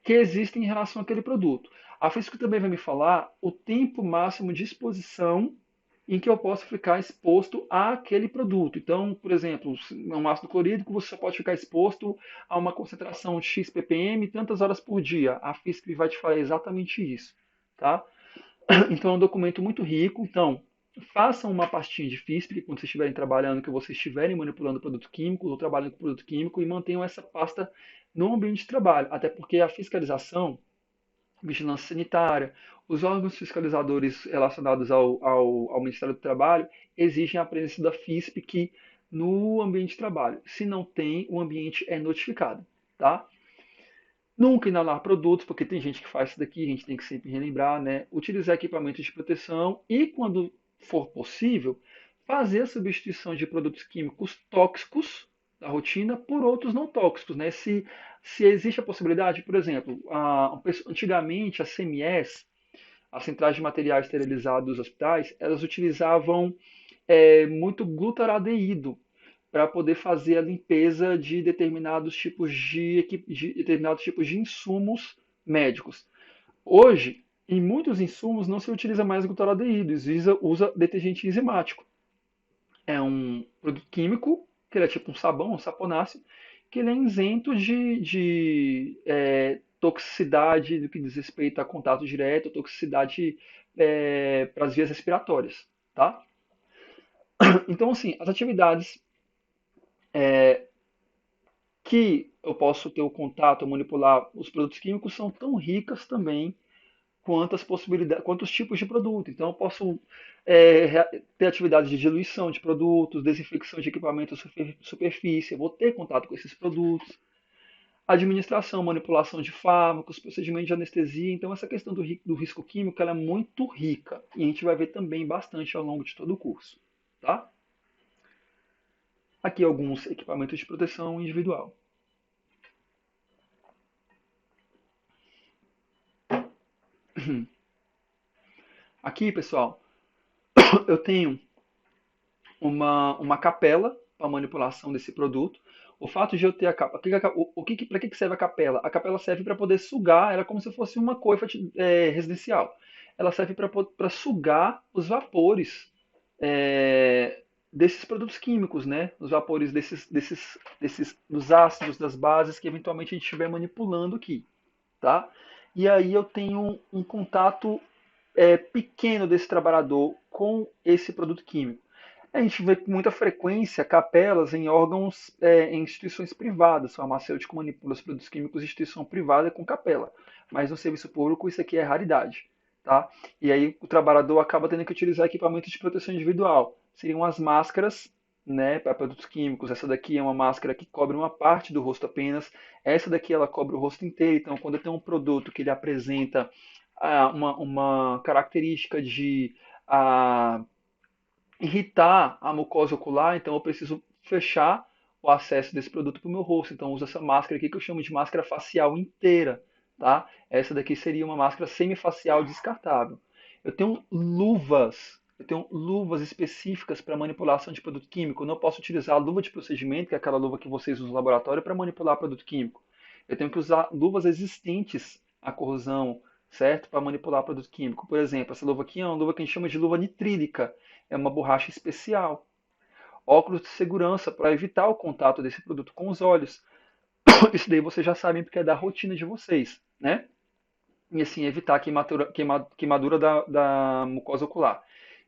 que existem em relação àquele produto. A FISC também vai me falar o tempo máximo de exposição em que eu posso ficar exposto àquele produto. Então, por exemplo, um ácido clorídrico, você só pode ficar exposto a uma concentração de X ppm tantas horas por dia. A FISP vai te falar exatamente isso, tá? Então é um documento muito rico. Então, façam uma pastinha de FISP quando vocês estiverem trabalhando, que vocês estiverem manipulando produto químico ou trabalhando com produto químico e mantenham essa pasta no ambiente de trabalho. Até porque a fiscalização, vigilância sanitária, os órgãos fiscalizadores relacionados ao Ministério do Trabalho exigem a presença da FISP que no ambiente de trabalho. Se não tem, o ambiente é notificado, tá? Nunca inalar produtos, porque tem gente que faz isso daqui, a gente tem que sempre relembrar, né? Utilizar equipamentos de proteção e, quando for possível, fazer a substituição de produtos químicos tóxicos da rotina por outros não tóxicos, né? Se existe a possibilidade, por exemplo, antigamente a CMS, as centrais de materiais esterilizados dos hospitais, elas utilizavam muito glutaradeído para poder fazer a limpeza de determinados tipos de insumos médicos. Hoje, em muitos insumos não se utiliza mais glutaradeído, usa detergente enzimático. É um produto químico, que ele é tipo um sabão, um saponáceo, que ele é isento de toxicidade do que diz respeito a contato direto, toxicidade para as vias respiratórias, tá? Então, assim, as atividades que eu posso ter o contato, manipular os produtos químicos são tão ricas também quanto as possibilidades, quanto os tipos de produto. Então, eu posso ter atividades de diluição de produtos, desinfecção de equipamentos superfície, eu vou ter contato com esses produtos, administração, manipulação de fármacos, procedimento de anestesia. Então, essa questão do risco químico ela é muito rica e a gente vai ver também bastante ao longo de todo o curso, tá? Aqui alguns equipamentos de proteção individual. Aqui, pessoal, eu tenho uma capela para manipulação desse produto. O fato de eu ter a capa, para que serve a capela? A capela serve para poder sugar, ela é como se fosse uma coifa residencial. Ela serve para sugar os vapores desses produtos químicos, né? Os vapores dos ácidos, das bases que eventualmente a gente estiver manipulando aqui, tá? E aí eu tenho um contato pequeno desse trabalhador com esse produto químico. A gente vê com muita frequência capelas em órgãos, em instituições privadas. O farmacêutico manipula os produtos químicos em instituição privada com capela. Mas no serviço público isso aqui é raridade. Tá? E aí o trabalhador acaba tendo que utilizar equipamentos de proteção individual. Seriam as máscaras, né, para produtos químicos. Essa daqui é uma máscara que cobre uma parte do rosto apenas. Essa daqui ela cobre o rosto inteiro. Então, quando eu tenho um produto que ele apresenta uma característica de ah, irritar a mucosa ocular, então eu preciso fechar o acesso desse produto para o meu rosto. Então eu uso essa máscara aqui que eu chamo de máscara facial inteira, tá? Essa daqui seria uma máscara semifacial descartável. Eu tenho luvas específicas para manipulação de produto químico. Eu não posso utilizar a luva de procedimento, que é aquela luva que vocês usam no laboratório, para manipular produto químico. Eu tenho que usar luvas existentes à corrosão, certo? Para manipular produto químico. Por exemplo, essa luva aqui é uma luva que a gente chama de luva nitrílica. É uma borracha especial. Óculos de segurança para evitar o contato desse produto com os olhos. Isso daí vocês já sabem porque é da rotina de vocês, né? E assim evitar queimadura da mucosa ocular.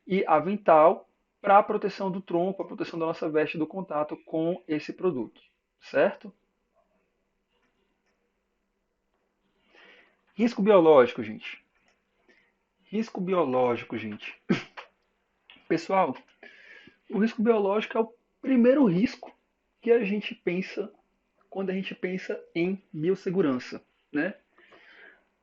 E avental para a proteção do tronco, a proteção da nossa veste do contato com esse produto, certo? Risco biológico, gente. Risco biológico, gente. Pessoal, o risco biológico é o primeiro risco que a gente pensa quando a gente pensa em biossegurança, né?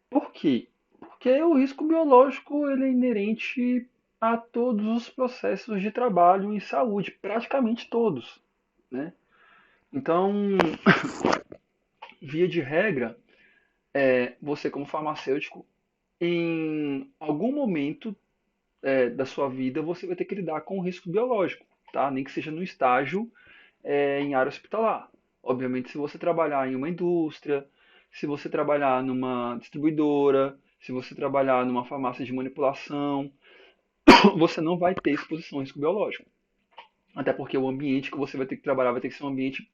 Por quê? Porque o risco biológico ele é inerente a todos os processos de trabalho e saúde, praticamente todos, né? Então, via de regra, você como farmacêutico, em algum momento da sua vida, você vai ter que lidar com o risco biológico, tá? Nem que seja no estágio em área hospitalar. Obviamente, se você trabalhar em uma indústria, se você trabalhar numa distribuidora, se você trabalhar numa farmácia de manipulação, você não vai ter exposição a risco biológico. Até porque o ambiente que você vai ter que trabalhar vai ter que ser um ambiente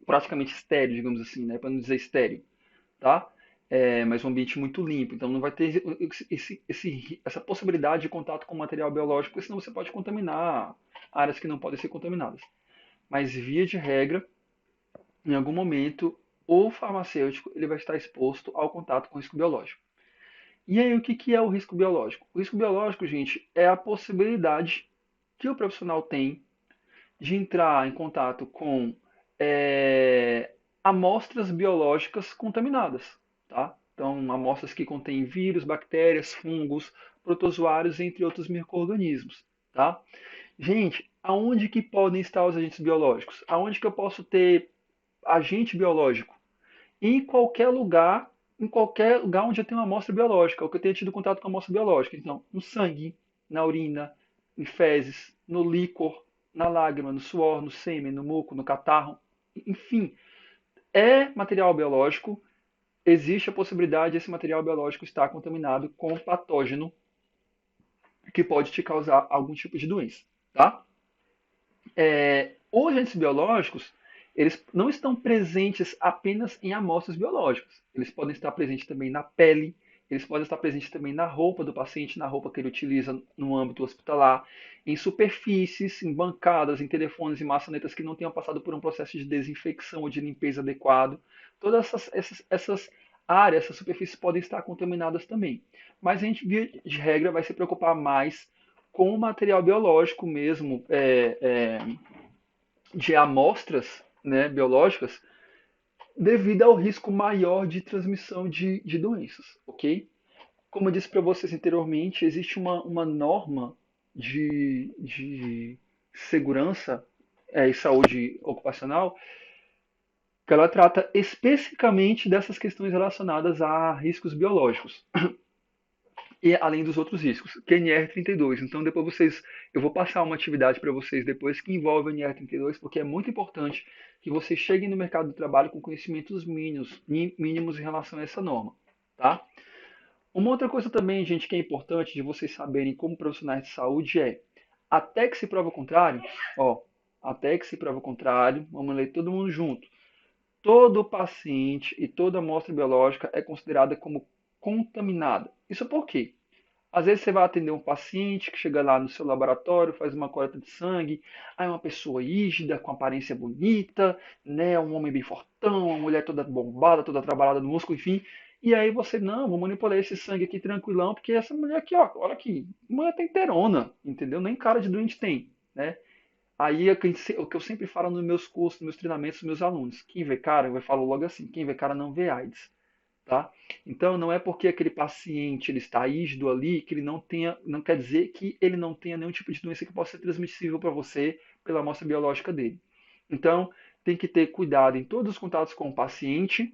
praticamente estéreo, digamos assim, né? Para não dizer estéreo, tá? Mas um ambiente muito limpo. Então não vai ter essa possibilidade de contato com material biológico, porque senão você pode contaminar áreas que não podem ser contaminadas. Mas via de regra, em algum momento, o farmacêutico ele vai estar exposto ao contato com risco biológico. E aí, o que que é o risco biológico? O risco biológico, gente, é a possibilidade que o profissional tem de entrar em contato com é, amostras biológicas contaminadas, tá? Então, amostras que contêm vírus, bactérias, fungos, protozoários, entre outros micro-organismos, tá? Gente, aonde que podem estar os agentes biológicos? Aonde que eu posso ter agente biológico? Em qualquer lugar onde eu tenho uma amostra biológica, ou que eu tenha tido contato com a amostra biológica. Então, no sangue, na urina, em fezes, no líquor, na lágrima, no suor, no sêmen, no muco, no catarro, enfim, é material biológico, existe a possibilidade desse material biológico estar contaminado com um patógeno que pode te causar algum tipo de doença, tá? Os agentes biológicos, eles não estão presentes apenas em amostras biológicas. Eles podem estar presentes também na pele, eles podem estar presentes também na roupa do paciente, na roupa que ele utiliza no âmbito hospitalar, em superfícies, em bancadas, em telefones e maçanetas que não tenham passado por um processo de desinfecção ou de limpeza adequado. Todas essas áreas, essas superfícies podem estar contaminadas também. Mas a gente, via de regra, vai se preocupar mais com o material biológico mesmo, de amostras, né, biológicas, devido ao risco maior de transmissão de doenças, ok? Como eu disse para vocês anteriormente, existe uma norma de segurança e saúde ocupacional que ela trata especificamente dessas questões relacionadas a riscos biológicos e além dos outros riscos, que é NR32. Então depois eu vou passar uma atividade para vocês depois que envolve o NR32, porque é muito importante que vocês cheguem no mercado do trabalho com conhecimentos mínimos em relação a essa norma, tá? Uma outra coisa também, gente, que é importante de vocês saberem como profissionais de saúde até que se prova o contrário, ó, até que se prova o contrário, vamos ler todo mundo junto. Todo paciente e toda amostra biológica é considerada como contaminada. Isso por quê? Às vezes você vai atender um paciente que chega lá no seu laboratório, faz uma coleta de sangue, aí uma pessoa rígida, com aparência bonita, né, um homem bem fortão, uma mulher toda bombada, toda trabalhada no músculo, enfim. E aí você, não, vou manipular esse sangue aqui tranquilão, porque essa mulher aqui, ó, olha aqui, mulher tem terona, entendeu? Nem cara de doente tem, né? Aí é o que eu sempre falo nos meus cursos, nos meus treinamentos, nos meus alunos. Quem vê cara, eu falo logo assim, quem vê cara não vê AIDS. Tá? Então não é porque aquele paciente ele está rígido ali que ele não tenha, não quer dizer que ele não tenha nenhum tipo de doença que possa ser transmissível para você pela amostra biológica dele. Então tem que ter cuidado em todos os contatos com o paciente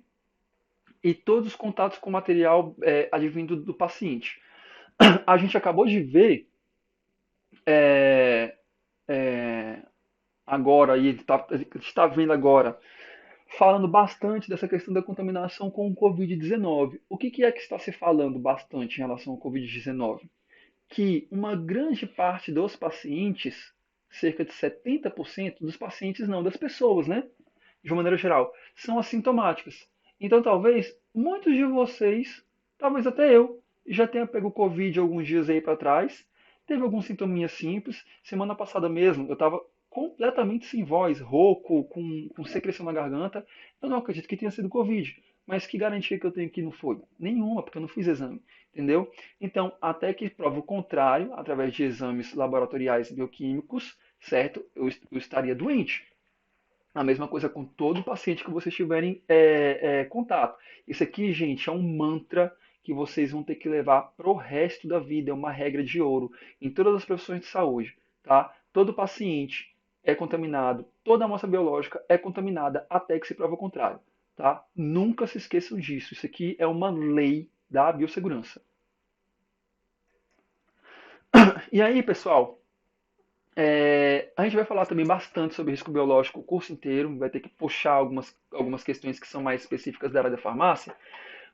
e todos os contatos com o material advindo do paciente. A gente acabou de ver é, é, agora, e a gente está vendo agora falando bastante dessa questão da contaminação com o Covid-19. O que é que está se falando bastante em relação ao Covid-19? Que uma grande parte dos pacientes, cerca de 70% dos pacientes, não das pessoas, né? De uma maneira geral, são assintomáticas. Então, talvez muitos de vocês, talvez até eu, já tenha pego Covid alguns dias aí para trás, teve alguns sintominhas simples. Semana passada mesmo, eu estava completamente sem voz, rouco, com secreção na garganta. Eu não acredito que tenha sido Covid. Mas que garantia que eu tenho que não foi? Nenhuma, porque eu não fiz exame, entendeu? Então, até que prova o contrário, através de exames laboratoriais bioquímicos, certo? Eu estaria doente. A mesma coisa com todo paciente que vocês tiverem contato. Isso aqui, gente, é um mantra que vocês vão ter que levar pro resto da vida. É uma regra de ouro em todas as profissões de saúde, tá? Todo paciente é contaminado, toda amostra biológica é contaminada até que se prova o contrário, tá? Nunca se esqueçam disso. Isso aqui é uma lei da biossegurança. E aí, pessoal, a gente vai falar também bastante sobre risco biológico o curso inteiro, vai ter que puxar algumas questões que são mais específicas da área da farmácia,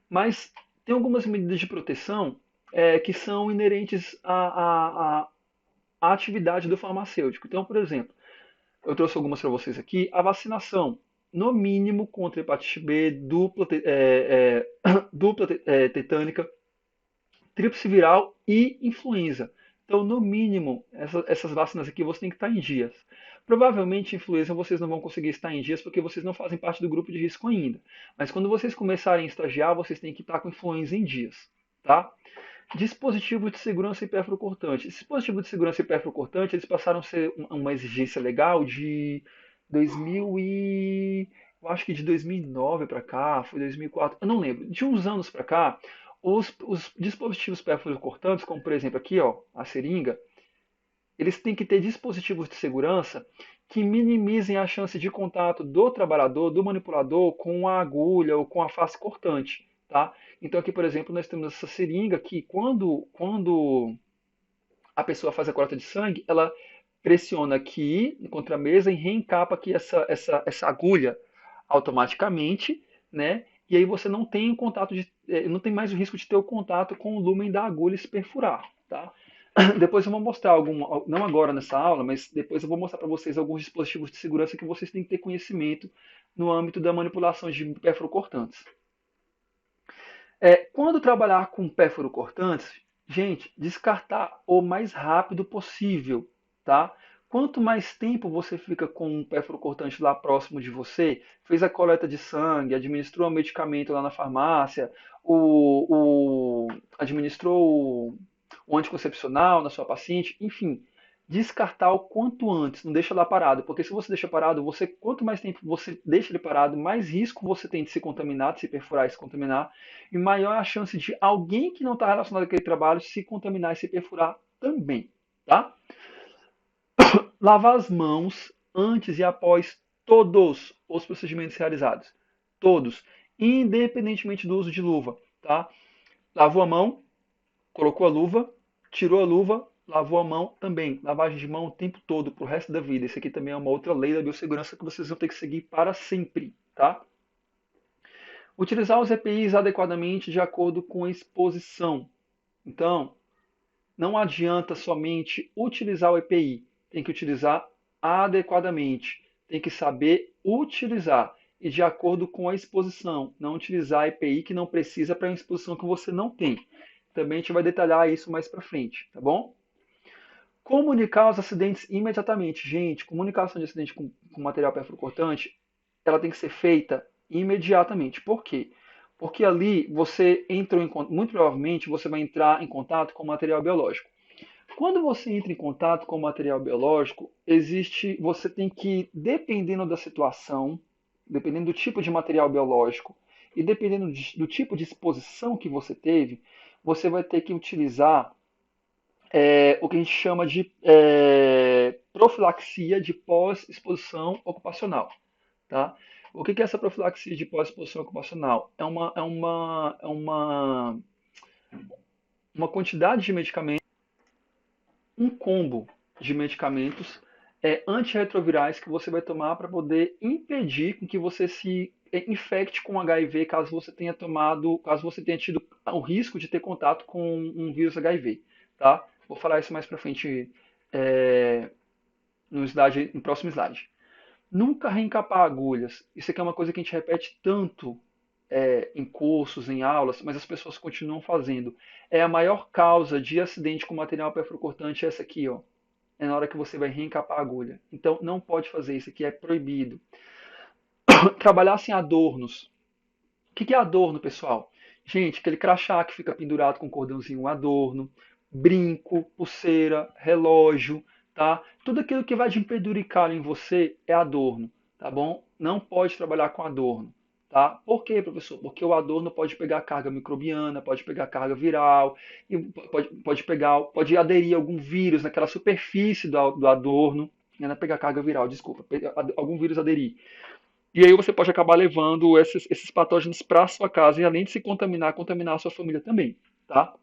mas tem algumas medidas de proteção que são inerentes a atividade do farmacêutico. Então, por exemplo, eu trouxe algumas para vocês aqui. A vacinação, no mínimo contra hepatite B, dupla tetânica, tríplice viral e influenza. Então, no mínimo, essas vacinas aqui você tem que estar em dias. Provavelmente, influenza vocês não vão conseguir estar em dias porque vocês não fazem parte do grupo de risco ainda. Mas quando vocês começarem a estagiar, vocês têm que estar com influenza em dias, tá? Dispositivo de segurança hiperfrocortante. Esse dispositivo de segurança hiperfrocortante, eles passaram a ser uma exigência legal de 2000 e... eu acho que de 2009 para cá, foi 2004, eu não lembro. De uns anos para cá, os dispositivos hiperfrocortantes, como por exemplo aqui, ó, a seringa, eles têm que ter dispositivos de segurança que minimizem a chance de contato do trabalhador, do manipulador, com a agulha ou com a face cortante, tá? Então aqui, por exemplo, nós temos essa seringa que quando a pessoa faz a coleta de sangue, ela pressiona aqui contra a mesa e reencapa aqui essa agulha automaticamente, né? E aí você não tem o contato não tem mais o risco de ter o contato com o lúmen da agulha e se perfurar, tá? Depois eu vou mostrar não agora nessa aula, mas depois eu vou mostrar para vocês alguns dispositivos de segurança que vocês têm que ter conhecimento no âmbito da manipulação de perfluorocortantes. Quando trabalhar com perfluorocortantes, gente, descartar o mais rápido possível, tá? Quanto mais tempo você fica com um perfluorocortante lá próximo de você, fez a coleta de sangue, administrou o medicamento lá na farmácia, administrou o anticoncepcional na sua paciente, enfim, descartar o quanto antes, não deixa lá parado, porque se você deixa parado, quanto mais tempo você deixa ele parado, mais risco você tem de se contaminar, de se perfurar e se contaminar, e maior é a chance de alguém que não está relacionado àquele trabalho se contaminar e se perfurar também, tá? Lavar as mãos antes e após todos os procedimentos realizados. Todos, independentemente do uso de luva, tá? Lavou a mão, colocou a luva, tirou a luva, lavou a mão também. Lavagem de mão o tempo todo, pro resto da vida. Isso aqui também é uma outra lei da biossegurança que vocês vão ter que seguir para sempre, tá? Utilizar os EPIs adequadamente de acordo com a exposição. Então, não adianta somente utilizar o EPI, tem que utilizar adequadamente, tem que saber utilizar e de acordo com a exposição, não utilizar EPI que não precisa para uma exposição que você não tem. Também a gente vai detalhar isso mais para frente, tá bom? Comunicar os acidentes imediatamente. Gente, comunicação de acidente com material perfluorocortante, ela tem que ser feita imediatamente. Por quê? Porque ali você entrou muito provavelmente você vai entrar em contato com material biológico. Quando você entra em contato com material biológico, você tem que, dependendo da situação, dependendo do tipo de material biológico e dependendo do tipo de exposição que você teve, você vai ter que utilizar o que a gente chama de profilaxia de pós-exposição ocupacional. Tá? O que é essa profilaxia de pós-exposição ocupacional? Uma quantidade de medicamentos, um combo de medicamentos antirretrovirais que você vai tomar para poder impedir que você se infecte com HIV caso você tenha tido o risco de ter contato com um vírus HIV, tá? Vou falar isso mais para frente no próximo slide. Nunca reencapar agulhas. Isso aqui é uma coisa que a gente repete tanto em cursos, em aulas, mas as pessoas continuam fazendo. É a maior causa de acidente com material perfluorocortante essa aqui, ó. É na hora que você vai reencapar a agulha. Então não pode fazer isso aqui, é proibido. Trabalhar sem adornos. O que é adorno, pessoal? Gente, aquele crachá que fica pendurado com um cordãozinho, um adorno, brinco, pulseira, relógio, tá? Tudo aquilo que vai de penduricalho em você é adorno, tá bom? Não pode trabalhar com adorno, tá? Por quê, professor? Porque o adorno pode pegar carga microbiana, pode pegar carga viral, e pode aderir algum vírus naquela superfície do adorno, não é pegar carga viral, desculpa, algum vírus aderir. E aí você pode acabar levando esses patógenos para a sua casa e além de se contaminar a sua família também, tá?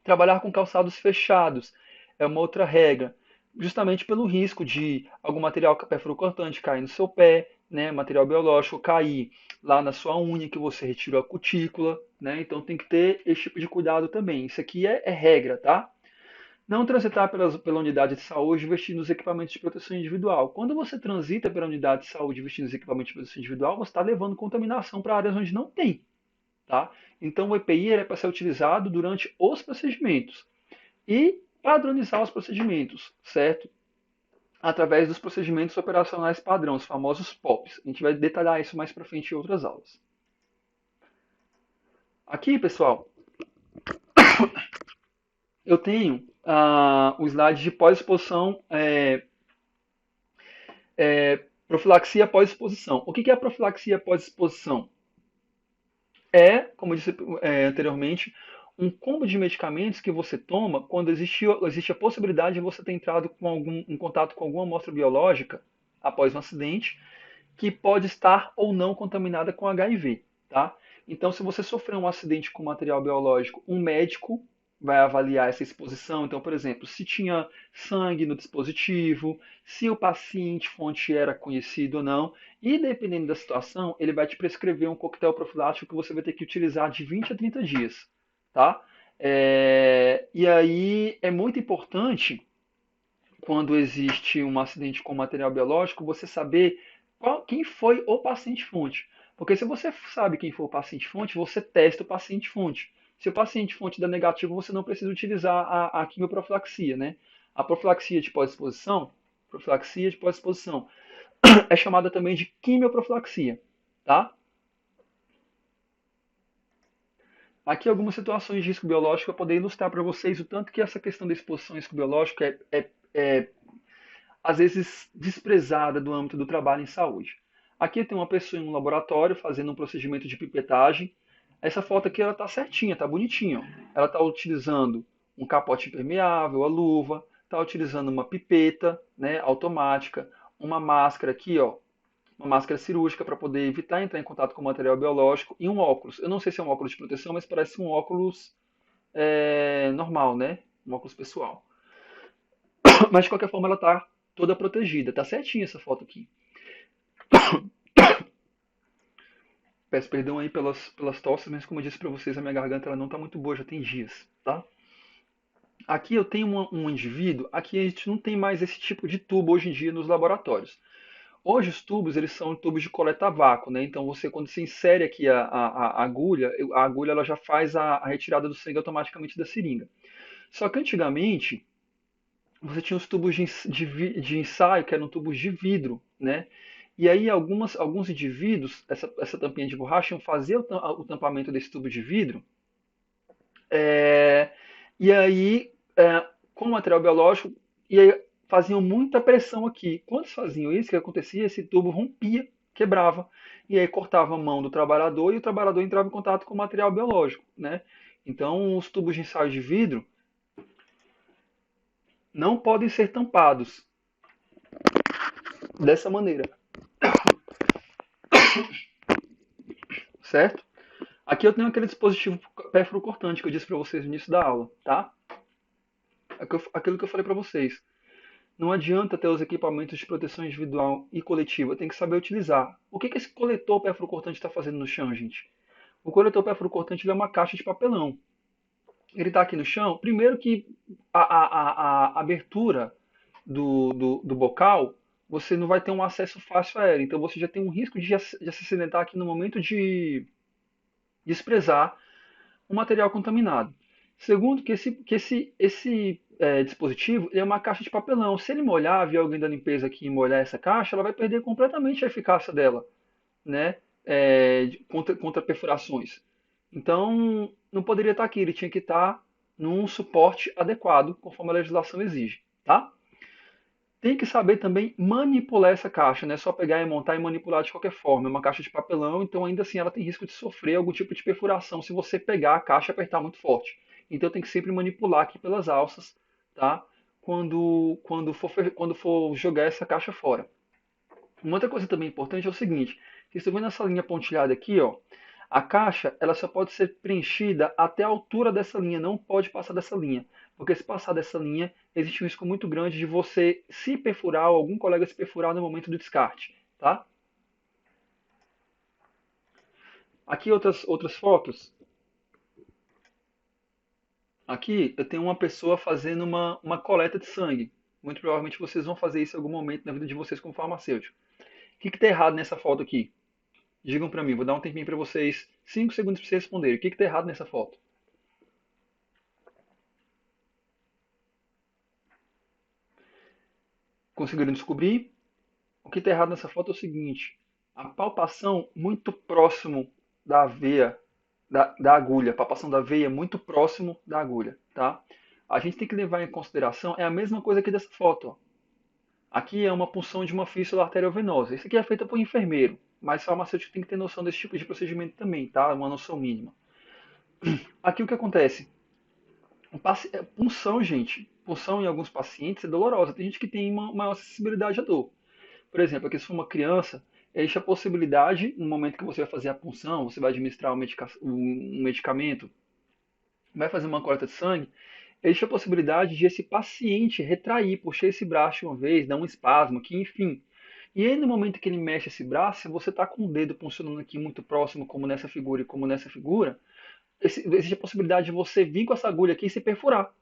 Trabalhar com calçados fechados é uma outra regra, justamente pelo risco de algum material perfluorocortante cair no seu pé, né, material biológico cair lá na sua unha que você retirou a cutícula, né? Então tem que ter esse tipo de cuidado também. Isso aqui é regra, tá? Não transitar pela unidade de saúde vestindo os equipamentos de proteção individual. Quando você transita pela unidade de saúde vestindo os equipamentos de proteção individual, você está levando contaminação para áreas onde não tem, tá? Então o EPI é para ser utilizado durante os procedimentos e padronizar os procedimentos, certo? Através dos procedimentos operacionais padrão, os famosos POPs. A gente vai detalhar isso mais para frente em outras aulas. Aqui, pessoal, eu tenho o slide de pós-exposição, profilaxia pós-exposição. O que é a profilaxia pós-exposição? É, como eu disse anteriormente, um combo de medicamentos que você toma quando existe a possibilidade de você ter entrado em contato com alguma amostra biológica após um acidente que pode estar ou não contaminada com HIV, tá? Então, se você sofreu um acidente com material biológico, um médico vai avaliar essa exposição. Então, por exemplo, se tinha sangue no dispositivo, se o paciente fonte era conhecido ou não, e dependendo da situação, ele vai te prescrever um coquetel profilático que você vai ter que utilizar de 20 a 30 dias, tá? E aí é muito importante quando existe um acidente com material biológico, você saber quem foi o paciente-fonte. Porque se você sabe quem foi o paciente-fonte, você testa o paciente-fonte. Se o paciente-fonte dá negativo, você não precisa utilizar a quimioprofilaxia, né? A profilaxia de pós-exposição, é chamada também de quimioprofilaxia, tá? Aqui algumas situações de risco biológico para poder ilustrar para vocês o tanto que essa questão da exposição a risco biológico é às vezes desprezada do âmbito do trabalho em saúde. Aqui tem uma pessoa em um laboratório fazendo um procedimento de pipetagem. Essa foto aqui ela está certinha, está bonitinha. Ela está utilizando um capote impermeável, a luva, está utilizando uma pipeta, né, automática, uma máscara aqui, ó, uma máscara cirúrgica para poder evitar entrar em contato com material biológico e um óculos. Eu não sei se é um óculos de proteção, mas parece um óculos normal, né? Um óculos pessoal. Mas de qualquer forma ela está toda protegida. Tá certinha essa foto aqui. Peço perdão aí pelas tosses, mas como eu disse para vocês, a minha garganta ela não está muito boa, já tem dias, tá? Aqui eu tenho um indivíduo, aqui a gente não tem mais esse tipo de tubo hoje em dia nos laboratórios. Hoje os tubos, eles são tubos de coleta a vácuo, né? Então você, quando você insere aqui a agulha ela já faz a retirada do sangue automaticamente da seringa. Só que antigamente, você tinha os tubos de ensaio, que eram tubos de vidro, né? E aí alguns indivíduos, essa tampinha de borracha, iam fazer o tampamento desse tubo de vidro, é, e aí, com material biológico, e aí faziam muita pressão aqui. Quando eles faziam isso, o que acontecia? Esse tubo rompia, quebrava, e aí cortava a mão do trabalhador e o trabalhador entrava em contato com o material biológico, né? Então, os tubos de ensaio de vidro não podem ser tampados dessa maneira, certo? Aqui eu tenho aquele dispositivo pérfuro-cortante que eu disse para vocês no início da aula, tá? Aquilo que eu falei para vocês. Não adianta ter os equipamentos de proteção individual e coletiva, tem que saber utilizar. O que esse coletor pérfuro-cortante está fazendo no chão, gente? O coletor pérfuro-cortante é uma caixa de papelão. Ele está aqui no chão, primeiro que a abertura do bocal, você não vai ter um acesso fácil a ela, então você já tem um risco de se acidentar aqui no momento de desprezar um material contaminado. Segundo, esse dispositivo é uma caixa de papelão. Se ele molhar, vier alguém da limpeza aqui e molhar essa caixa, ela vai perder completamente a eficácia dela, né? Contra perfurações. Então, não poderia estar aqui, ele tinha que estar num suporte adequado, conforme a legislação exige, tá? Tem que saber também manipular essa caixa, não é só pegar e montar e manipular de qualquer forma. É uma caixa de papelão, então ainda assim ela tem risco de sofrer algum tipo de perfuração se você pegar a caixa e apertar muito forte. Então tem que sempre manipular aqui pelas alças, tá? Quando for jogar essa caixa fora. Uma outra coisa também importante é o seguinte, vocês estão vendo essa linha pontilhada aqui, ó? A caixa, ela só pode ser preenchida até a altura dessa linha, não pode passar dessa linha. Porque se passar dessa linha, existe um risco muito grande de você se perfurar ou algum colega se perfurar no momento do descarte, tá? Aqui outras fotos. Aqui eu tenho uma pessoa fazendo uma coleta de sangue. Muito provavelmente vocês vão fazer isso em algum momento na vida de vocês como farmacêutico. O que está errado nessa foto aqui? Digam para mim, vou dar um tempinho para vocês, 5 segundos para vocês responderem. O que está errado nessa foto? Conseguiram descobrir? O que está errado nessa foto é o seguinte: a palpação muito próximo da veia, da agulha, a palpação da veia muito próximo da agulha, tá? A gente tem que levar em consideração, é a mesma coisa aqui dessa foto, ó. Aqui é uma punção de uma fístula arteriovenosa. Isso aqui é feita por enfermeiro, mas farmacêutico tem que ter noção desse tipo de procedimento também, tá? Uma noção mínima. Aqui o que acontece? Punção, gente, punção em alguns pacientes é dolorosa. Tem gente que tem uma maior sensibilidade à dor. Por exemplo, aqui se for uma criança, existe a possibilidade, no momento que você vai fazer a punção, você vai administrar um medicamento, vai fazer uma coleta de sangue, existe a possibilidade de esse paciente retrair, puxar esse braço de uma vez, dar um espasmo aqui, enfim. E aí, no momento que ele mexe esse braço, se você está com o dedo funcionando aqui muito próximo, como nessa figura e como nessa figura, existe a possibilidade de você vir com essa agulha aqui e se perfurar,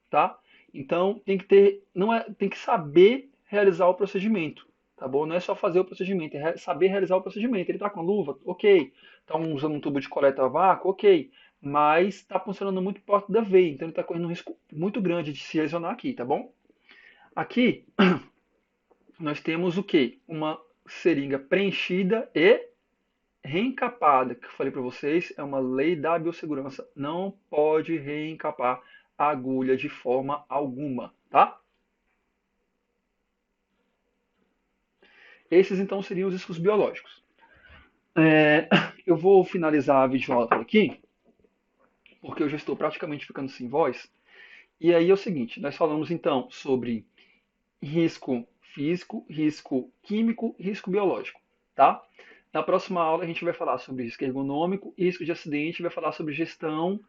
tá? Então tem que ter, não é, tem que saber realizar o procedimento, tá bom? Não é só fazer o procedimento, é saber realizar o procedimento. Ele está com a luva, ok. Está usando um tubo de coleta a vácuo, ok. Mas está funcionando muito perto da veia, então ele está correndo um risco muito grande de se lesionar aqui, tá bom? Aqui nós temos o que? Uma seringa preenchida e reencapada, que eu falei para vocês, é uma lei da biossegurança. Não pode reencapar a agulha de forma alguma, tá? Esses então seriam os riscos biológicos. Eu vou finalizar a videoaula por aqui, porque eu já estou praticamente ficando sem voz. E aí é o seguinte, nós falamos então sobre risco físico, risco químico, risco biológico, tá? Na próxima aula a gente vai falar sobre risco ergonômico e risco de acidente, vai falar sobre gestão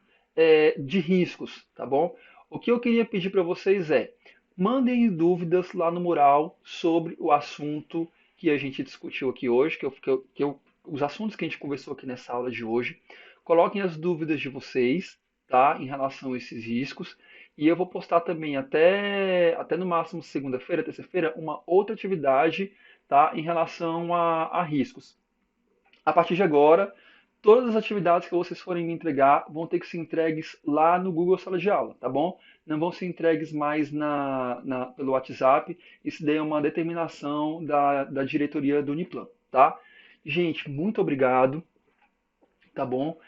de riscos, tá bom? O que eu queria pedir para vocês é, mandem dúvidas lá no mural sobre o assunto que a gente discutiu aqui hoje, os assuntos que a gente conversou aqui nessa aula de hoje. Coloquem as dúvidas de vocês, tá, em relação a esses riscos. E eu vou postar também até no máximo segunda-feira, terça-feira, uma outra atividade, tá, em relação a riscos. A partir de agora, todas as atividades que vocês forem me entregar vão ter que ser entregues lá no Google Sala de Aula, tá bom? Não vão ser entregues mais pelo WhatsApp. Isso daí é uma determinação da diretoria do Uniplan, tá? Gente, muito obrigado, tá bom?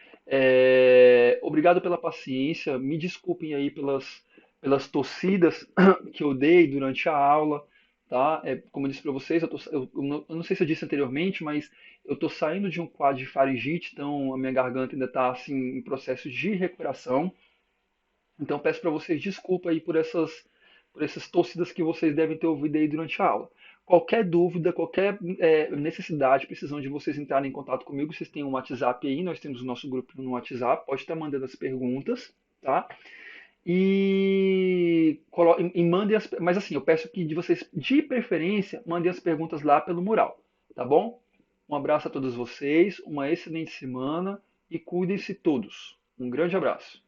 Obrigado pela paciência. Me desculpem aí pelas tossidas que eu dei durante a aula, tá? Como eu disse para vocês, eu não sei se eu disse anteriormente, mas eu estou saindo de um quadro de faringite, então a minha garganta ainda está assim em processo de recuperação. Então peço para vocês desculpa aí por essas tossidas que vocês devem ter ouvido aí durante a aula. Qualquer dúvida, qualquer necessidade, precisão de vocês entrarem em contato comigo, vocês têm um WhatsApp aí, nós temos o nosso grupo no WhatsApp, pode estar mandando as perguntas, tá? E mandem mas assim, eu peço que de vocês, de preferência, mandem as perguntas lá pelo mural, tá bom? Um abraço a todos vocês, uma excelente semana e cuidem-se todos. Um grande abraço.